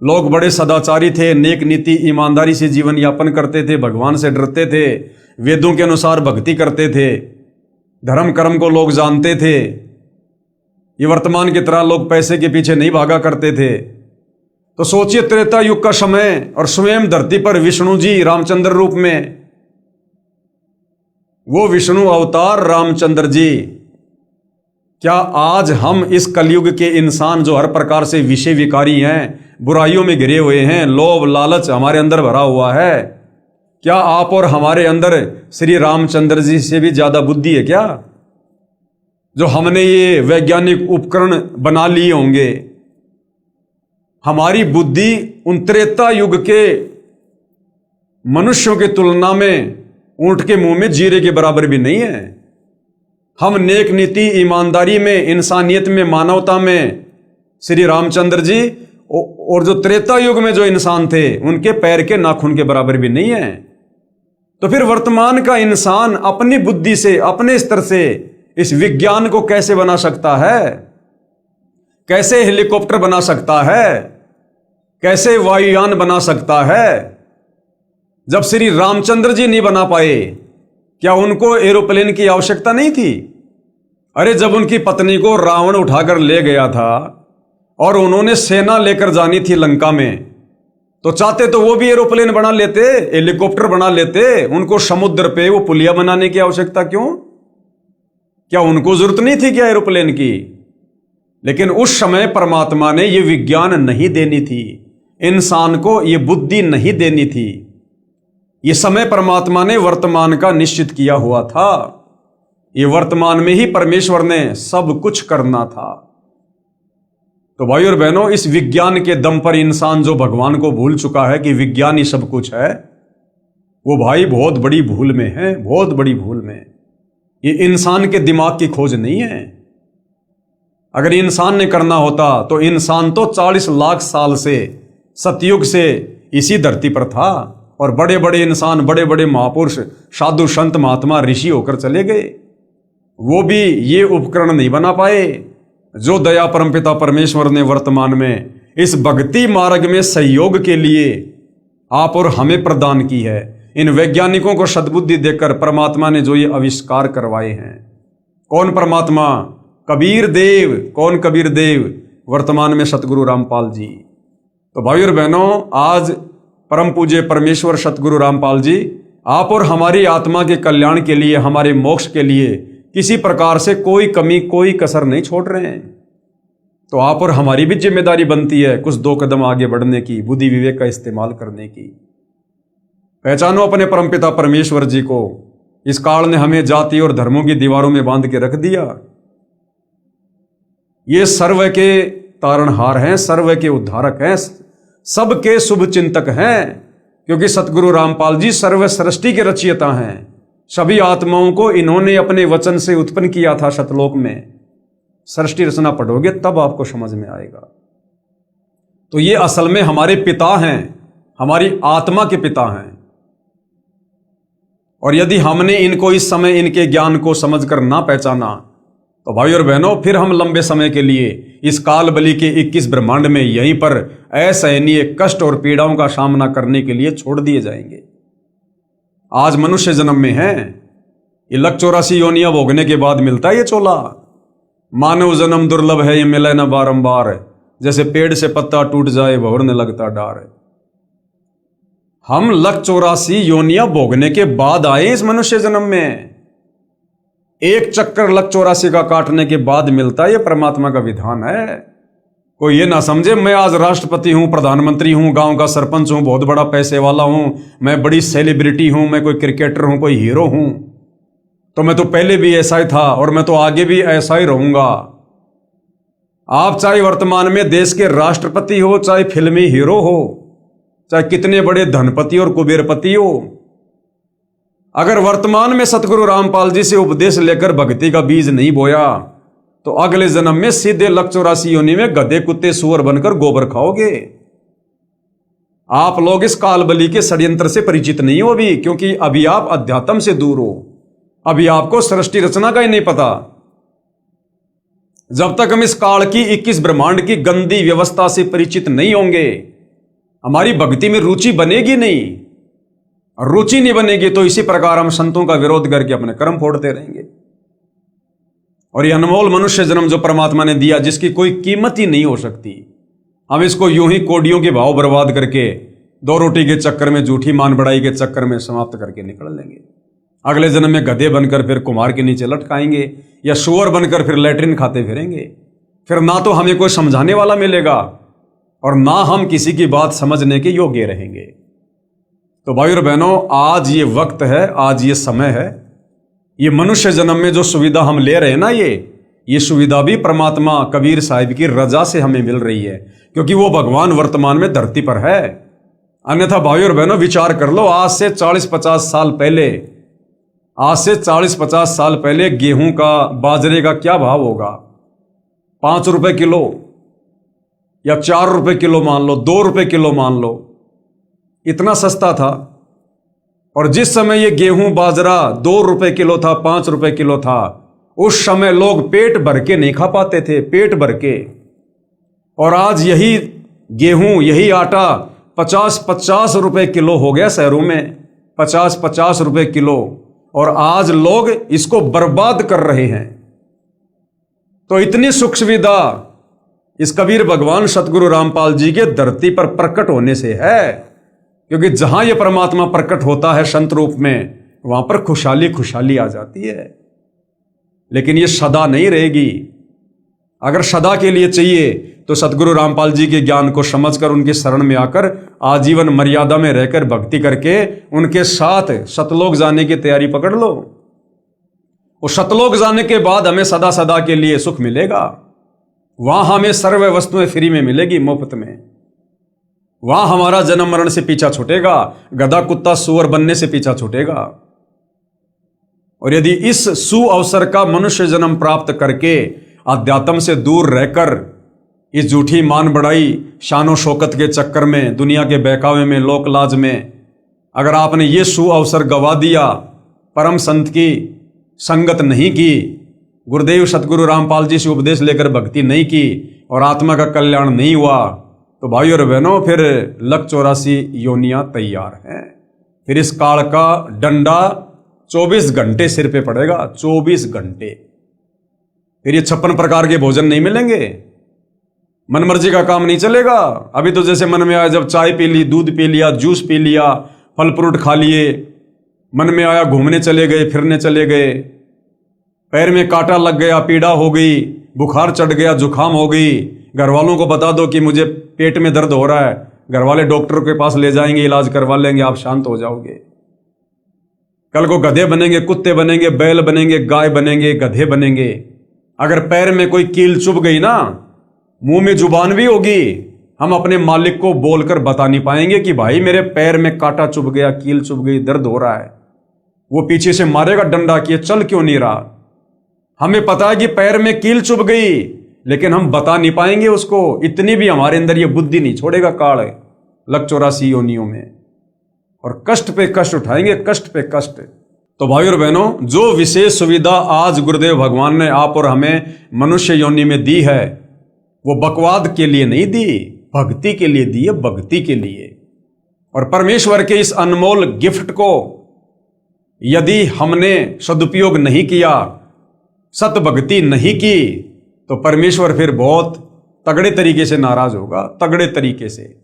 लोग बड़े सदाचारी थे, नेक नीति ईमानदारी से जीवन यापन करते थे, भगवान से डरते थे, वेदों के अनुसार भक्ति करते थे, धर्म कर्म को लोग जानते थे। ये वर्तमान की तरह लोग पैसे के पीछे नहीं भागा करते थे। तो सोचिए त्रेता युग का समय और स्वयं धरती पर विष्णु जी रामचंद्र रूप में, वो विष्णु अवतार रामचंद्र जी, क्या आज हम इस कलयुग के इंसान जो हर प्रकार से विषय विकारी हैं, बुराइयों में घिरे हुए हैं, लोभ लालच हमारे अंदर भरा हुआ है, क्या आप और हमारे अंदर श्री रामचंद्र जी से भी ज्यादा बुद्धि है क्या? जो हमने ये वैज्ञानिक उपकरण बना लिए होंगे, हमारी बुद्धि उन त्रेता युग के मनुष्यों की तुलना में ऊंट के मुंह में जीरे के बराबर भी नहीं है। हम नेक नीति ईमानदारी में, इंसानियत में, मानवता में श्री रामचंद्र जी और जो त्रेता युग में जो इंसान थे उनके पैर के नाखून के बराबर भी नहीं है। तो फिर वर्तमान का इंसान अपनी बुद्धि से, अपने स्तर से इस विज्ञान को कैसे बना सकता है? कैसे हेलीकॉप्टर बना सकता है? कैसे वायुयान बना सकता है? जब श्री रामचंद्र जी नहीं बना पाए, क्या उनको एरोप्लेन की आवश्यकता नहीं थी? अरे जब उनकी पत्नी को रावण उठाकर ले गया था और उन्होंने सेना लेकर जानी थी लंका में, तो चाहते तो वो भी एरोप्लेन बना लेते, हेलीकॉप्टर बना लेते। उनको समुद्र पे वो पुलिया बनाने की आवश्यकता क्यों? क्या उनको जरूरत नहीं थी क्या एरोप्लेन की? लेकिन उस समय परमात्मा ने ये विज्ञान नहीं देनी थी, इंसान को ये बुद्धि नहीं देनी थी। ये समय परमात्मा ने वर्तमान का निश्चित किया हुआ था। ये वर्तमान में ही परमेश्वर ने सब कुछ करना था। तो भाई और बहनों, इस विज्ञान के दम पर इंसान जो भगवान को भूल चुका है कि विज्ञान ही सब कुछ है, वो भाई बहुत बड़ी भूल में है, बहुत बड़ी भूल में। ये इंसान के दिमाग की खोज नहीं है। अगर इंसान ने करना होता तो इंसान तो 40 लाख साल से, सतयुग से इसी धरती पर था और बड़े बड़े इंसान, बड़े बड़े महापुरुष, साधु संत महात्मा ऋषि होकर चले गए। वो भी ये उपकरण नहीं बना पाए जो दया परमपिता परमेश्वर ने वर्तमान में इस भक्ति मार्ग में सहयोग के लिए आप और हमें प्रदान की है। इन वैज्ञानिकों को सद्बुद्धि देकर परमात्मा ने जो ये आविष्कार करवाए हैं। कौन परमात्मा? कबीर देव। कौन कबीर देव? वर्तमान में सतगुरु रामपाल जी। तो भाई और बहनों, आज परम पूज्य परमेश्वर सतगुरु रामपाल जी आप और हमारी आत्मा के कल्याण के लिए, हमारे मोक्ष के लिए किसी प्रकार से कोई कमी, कोई कसर नहीं छोड़ रहे हैं। तो आप और हमारी भी जिम्मेदारी बनती है कुछ 2 कदम आगे बढ़ने की, बुद्धि विवेक का इस्तेमाल करने की। पहचानो अपने परमपिता परमेश्वर जी को। इस काल ने हमें जाति और धर्मों की दीवारों में बांध के रख दिया। ये सर्व के तारणहार हैं, सर्व के उद्धारक हैं, सबके शुभ चिंतक हैं, क्योंकि सतगुरु रामपाल जी सर्व सृष्टि के रचयिता हैं। सभी आत्माओं को इन्होंने अपने वचन से उत्पन्न किया था सतलोक में। सृष्टि रचना पढ़ोगे तब आपको समझ में आएगा। तो ये असल में हमारे पिता हैं, हमारी आत्मा के पिता हैं। और यदि हमने इनको इस समय इनके ज्ञान को समझकर ना पहचाना, तो भाई और बहनों, फिर हम लंबे समय के लिए इस काल बलि के 21 ब्रह्मांड में यहीं पर असहनीय कष्ट और पीड़ाओं का सामना करने के लिए छोड़ दिए जाएंगे। आज मनुष्य जन्म में है, ये लक 84 योनियां भोगने के बाद मिलता है ये चोला। मानव जन्म दुर्लभ है, ये मिले न बारंबार, जैसे पेड़ से पत्ता टूट जाए भंवर न लगता डार। हम लक 84 योनियां भोगने के बाद आए इस मनुष्य जन्म में। एक चक्कर लक 84 का काटने के बाद मिलता है, ये परमात्मा का विधान है। कोई ये ना समझे मैं आज राष्ट्रपति हूं, प्रधानमंत्री हूं, गांव का सरपंच हूं, बहुत बड़ा पैसे वाला हूं, मैं बड़ी सेलिब्रिटी हूं, मैं कोई क्रिकेटर हूं, कोई हीरो हूं, तो मैं तो पहले भी ऐसा ही था और मैं तो आगे भी ऐसा ही रहूंगा। आप चाहे वर्तमान में देश के राष्ट्रपति हो, चाहे फिल्मी हीरो हो, चाहे कितने बड़े धनपति और कुबेरपति हो, अगर वर्तमान में सतगुरु रामपाल जी से उपदेश लेकर भक्ति का बीज नहीं बोया, तो अगले जन्म में सीधे लक 84 योनि में गधे, कुत्ते, सुअर बनकर गोबर खाओगे। आप लोग इस काल बलि के षड्यंत्र से परिचित नहीं हो अभी, क्योंकि अभी आप अध्यात्म से दूर हो। अभी आपको सृष्टि रचना का ही नहीं पता। जब तक हम इस काल की 21 ब्रह्मांड की गंदी व्यवस्था से परिचित नहीं होंगे, हमारी भक्ति में रुचि बनेगी नहीं, और रुचि नहीं बनेगी तो इसी प्रकार हम संतों का विरोध करके अपने कर्म फोड़ते रहेंगे। और ये अनमोल मनुष्य जन्म जो परमात्मा ने दिया, जिसकी कोई कीमत ही नहीं हो सकती, हम इसको यूं ही कोडियों के भाव बर्बाद करके, दो रोटी के चक्कर में, झूठी मान बढ़ाई के चक्कर में समाप्त करके निकल लेंगे। अगले जन्म में गधे बनकर फिर कुम्हार के नीचे लटकाएंगे, या सुअर बनकर फिर लैट्रिन खाते फिरेंगे। फिर ना तो हमें कोई समझाने वाला मिलेगा और ना हम किसी की बात समझने के योग्य रहेंगे। तो भाई और बहनों, आज ये वक्त है, आज ये समय है, ये मनुष्य जन्म में जो सुविधा हम ले रहे हैं ना, ये सुविधा भी परमात्मा कबीर साहिब की रजा से हमें मिल रही है, क्योंकि वो भगवान वर्तमान में धरती पर है। अन्यथा भाई और बहनों, विचार कर लो, आज से 40-50 साल पहले, आज से 40-50 साल पहले गेहूं का, बाजरे का क्या भाव होगा? 5 रुपए किलो या 4 रुपए किलो मान लो, 2 रुपए किलो मान लो, इतना सस्ता था। और जिस समय ये गेहूं बाजरा 2 रुपए किलो था, 5 रुपए किलो था, उस समय लोग पेट भर के नहीं खा पाते थे, पेट भर के। और आज यही गेहूं, यही आटा 50-50 रुपए किलो हो गया शहरों में, 50-50 रुपए किलो, और आज लोग इसको बर्बाद कर रहे हैं। तो इतनी सुख सुविधा इस कबीर भगवान सतगुरु रामपाल जी के धरती पर प्रकट होने से है, क्योंकि जहां ये परमात्मा प्रकट होता है संत रूप में, वहां पर खुशहाली खुशहाली आ जाती है। लेकिन ये सदा नहीं रहेगी। अगर सदा के लिए चाहिए तो सतगुरु रामपाल जी के ज्ञान को समझकर, उनकी शरण में आकर, आजीवन मर्यादा में रहकर भक्ति करके उनके साथ सतलोक जाने की तैयारी पकड़ लो। और सतलोक जाने के बाद हमें सदा सदा के लिए सुख मिलेगा। वहां हमें सर्व वस्तुएं फ्री में मिलेगी, मुफ्त में। वहां हमारा जन्म मरण से पीछा छूटेगा, गधा कुत्ता सूअर बनने से पीछा छूटेगा। और यदि इस सु अवसर का मनुष्य जन्म प्राप्त करके अध्यात्म से दूर रहकर, इस झूठी मान बढ़ाई, शानो शौकत के चक्कर में, दुनिया के बहकावे में, लोक लाज में, अगर आपने ये सु अवसर गवा दिया, परम संत की संगत नहीं की, गुरुदेव सतगुरु रामपाल जी से उपदेश लेकर भक्ति नहीं की, और आत्मा का कल्याण नहीं हुआ, तो भाई और बहनों, फिर 184 योनियां तैयार हैं। फिर इस काल का डंडा 24 घंटे सिर पे पड़ेगा, 24 घंटे। फिर ये 56 प्रकार के भोजन नहीं मिलेंगे, मनमर्जी का काम नहीं चलेगा। अभी तो जैसे मन में आया, जब चाय पी ली, दूध पी लिया, जूस पी लिया, फल फ्रूट खा लिए, मन में आया घूमने चले गए, फिरने चले गए, पैर में कांटा लग गया, पीड़ा हो गई, बुखार चढ़ गया, जुकाम हो गई, घर वालों को बता दो कि मुझे पेट में दर्द हो रहा है, घर वाले डॉक्टर के पास ले जाएंगे, इलाज करवा लेंगे, आप शांत हो जाओगे। कल को गधे बनेंगे, कुत्ते बनेंगे, बैल बनेंगे, गाय बनेंगे, गधे बनेंगे। अगर पैर में कोई कील चुभ गई ना, मुंह में जुबान भी होगी, हम अपने मालिक को बोलकर बता नहीं पाएंगे कि भाई मेरे पैर में कांटा चुभ गया, कील चुभ गई, दर्द हो रहा है। वो पीछे से मारेगा डंडा कि ये चल क्यों नहीं रहा। हमें पता है कि पैर में कील चुभ गई, लेकिन हम बता नहीं पाएंगे उसको। इतनी भी हमारे अंदर ये बुद्धि नहीं छोड़ेगा काल 184 योनियों में, और कष्ट पे कष्ट उठाएंगे, कष्ट पे कष्ट। तो भाई और बहनों, जो विशेष सुविधा आज गुरुदेव भगवान ने आप और हमें मनुष्य योनि में दी है, वो बकवाद के लिए नहीं दी, भक्ति के लिए दी है, भक्ति के लिए। और परमेश्वर के इस अनमोल गिफ्ट को यदि हमने सदुपयोग नहीं किया, सत भक्ति नहीं की, तो परमेश्वर फिर बहुत तगड़े तरीके से नाराज होगा, तगड़े तरीके से।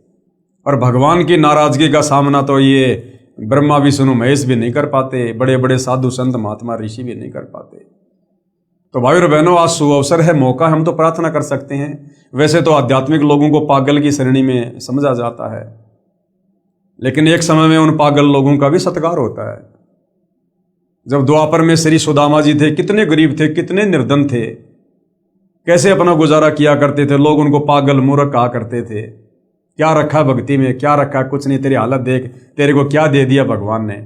और भगवान की नाराजगी का सामना तो ये ब्रह्मा विष्णु महेश भी नहीं कर पाते, बड़े बड़े साधु संत महात्मा ऋषि भी नहीं कर पाते। तो भाई और बहनों, आज सुअवसर है, मौका, हम तो प्रार्थना कर सकते हैं। वैसे तो आध्यात्मिक लोगों को पागल की श्रेणी में समझा जाता है, लेकिन एक समय में उन पागल लोगों का भी सत्कार होता है। जब द्वापर में श्री सुदामा जी थे, कितने गरीब थे, कितने निर्धन थे, कैसे अपना गुजारा किया करते थे, लोग उनको पागल मूर्ख कहा करते थे। क्या रखा भक्ति में, क्या रखा, कुछ नहीं, तेरी हालत देख, तेरे को क्या दे दिया भगवान ने।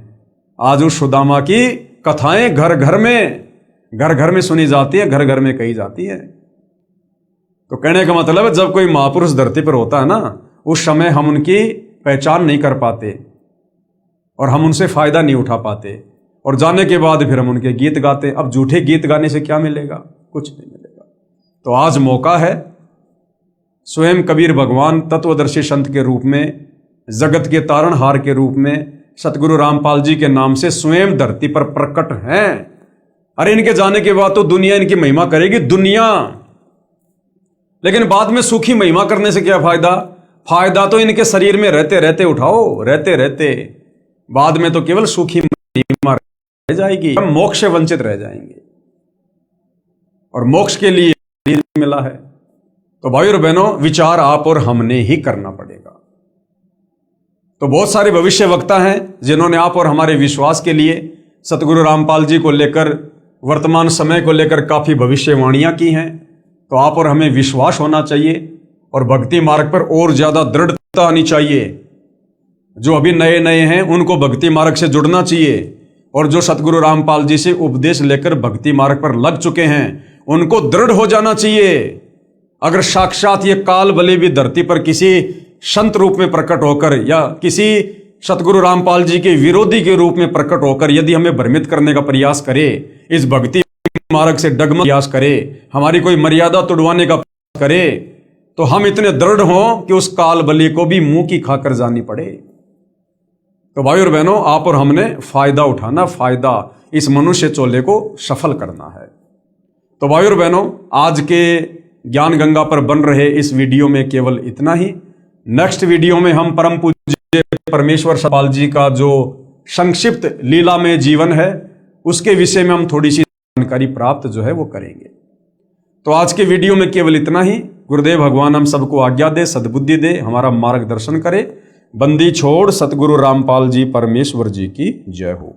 आज उस सुदामा की कथाएं घर घर में सुनी जाती है, घर घर में कही जाती है। तो कहने का मतलब है, जब कोई महापुरुष धरती पर होता है ना, उस समय हम उनकी पहचान नहीं कर पाते और हम उनसे फायदा नहीं उठा पाते, और जाने के बाद फिर हम उनके गीत गाते। अब झूठे गीत गाने से क्या मिलेगा? कुछ नहीं मिलेगा। तो आज मौका है, स्वयं कबीर भगवान तत्वदर्शी संत के रूप में जगत के तारणहार के रूप में सतगुरु रामपाल जी के नाम से स्वयं धरती पर प्रकट हैं। अरे इनके जाने के बाद तो दुनिया इनकी महिमा करेगी, दुनिया। लेकिन बाद में सूखी महिमा करने से क्या फायदा? फायदा तो इनके शरीर में रहते रहते उठाओ, रहते रहते। बाद में तो केवल सूखी महिमा रह जाएगी, हम मोक्ष से वंचित रह जाएंगे। और मोक्ष के लिए मिला है। तो भाई और बहनों, विचार आप और हमने ही करना पड़ेगा। तो बहुत सारे भविष्य वक्ता हैं जिन्होंने आप और हमारे विश्वास के लिए सतगुरु रामपाल जी को लेकर, वर्तमान समय को लेकर काफी भविष्यवाणियां की हैं। तो आप और हमें विश्वास होना चाहिए और भक्ति मार्ग पर और ज्यादा दृढ़ता आनी चाहिए। जो अभी नए नए हैं उनको भक्ति मार्ग से जुड़ना चाहिए, और जो सतगुरु रामपाल जी से उपदेश लेकर भक्ति मार्ग पर लग चुके हैं उनको दृढ़ हो जाना चाहिए। अगर साक्षात ये काल बलि भी धरती पर किसी संत रूप में प्रकट होकर या किसी सतगुरु रामपाल जी के विरोधी के रूप में प्रकट होकर यदि हमें भ्रमित करने का प्रयास करे, इस भक्ति मार्ग से डगमग प्रयास करे, हमारी कोई मर्यादा तोड़वाने का प्रयास करे, तो हम इतने दृढ़ हों कि उस काल बलि को भी मुंह की खाकर जानी पड़े। तो भाई और बहनों, आप और हमने फायदा उठाना, फायदा इस मनुष्य चोले को सफल करना है। तो भाई और बहनों, आज के ज्ञान गंगा पर बन रहे इस वीडियो में केवल इतना ही। नेक्स्ट वीडियो में हम परम पूज्य परमेश्वर सतपाल जी का जो संक्षिप्त लीला में जीवन है उसके विषय में हम थोड़ी सी जानकारी प्राप्त जो है वो करेंगे। तो आज के वीडियो में केवल इतना ही। गुरुदेव भगवान हम सबको आज्ञा दे, सद्बुद्धि दे, हमारा मार्गदर्शन करे। बंदी छोड़ सतगुरु रामपाल जी परमेश्वर जी की जय हो।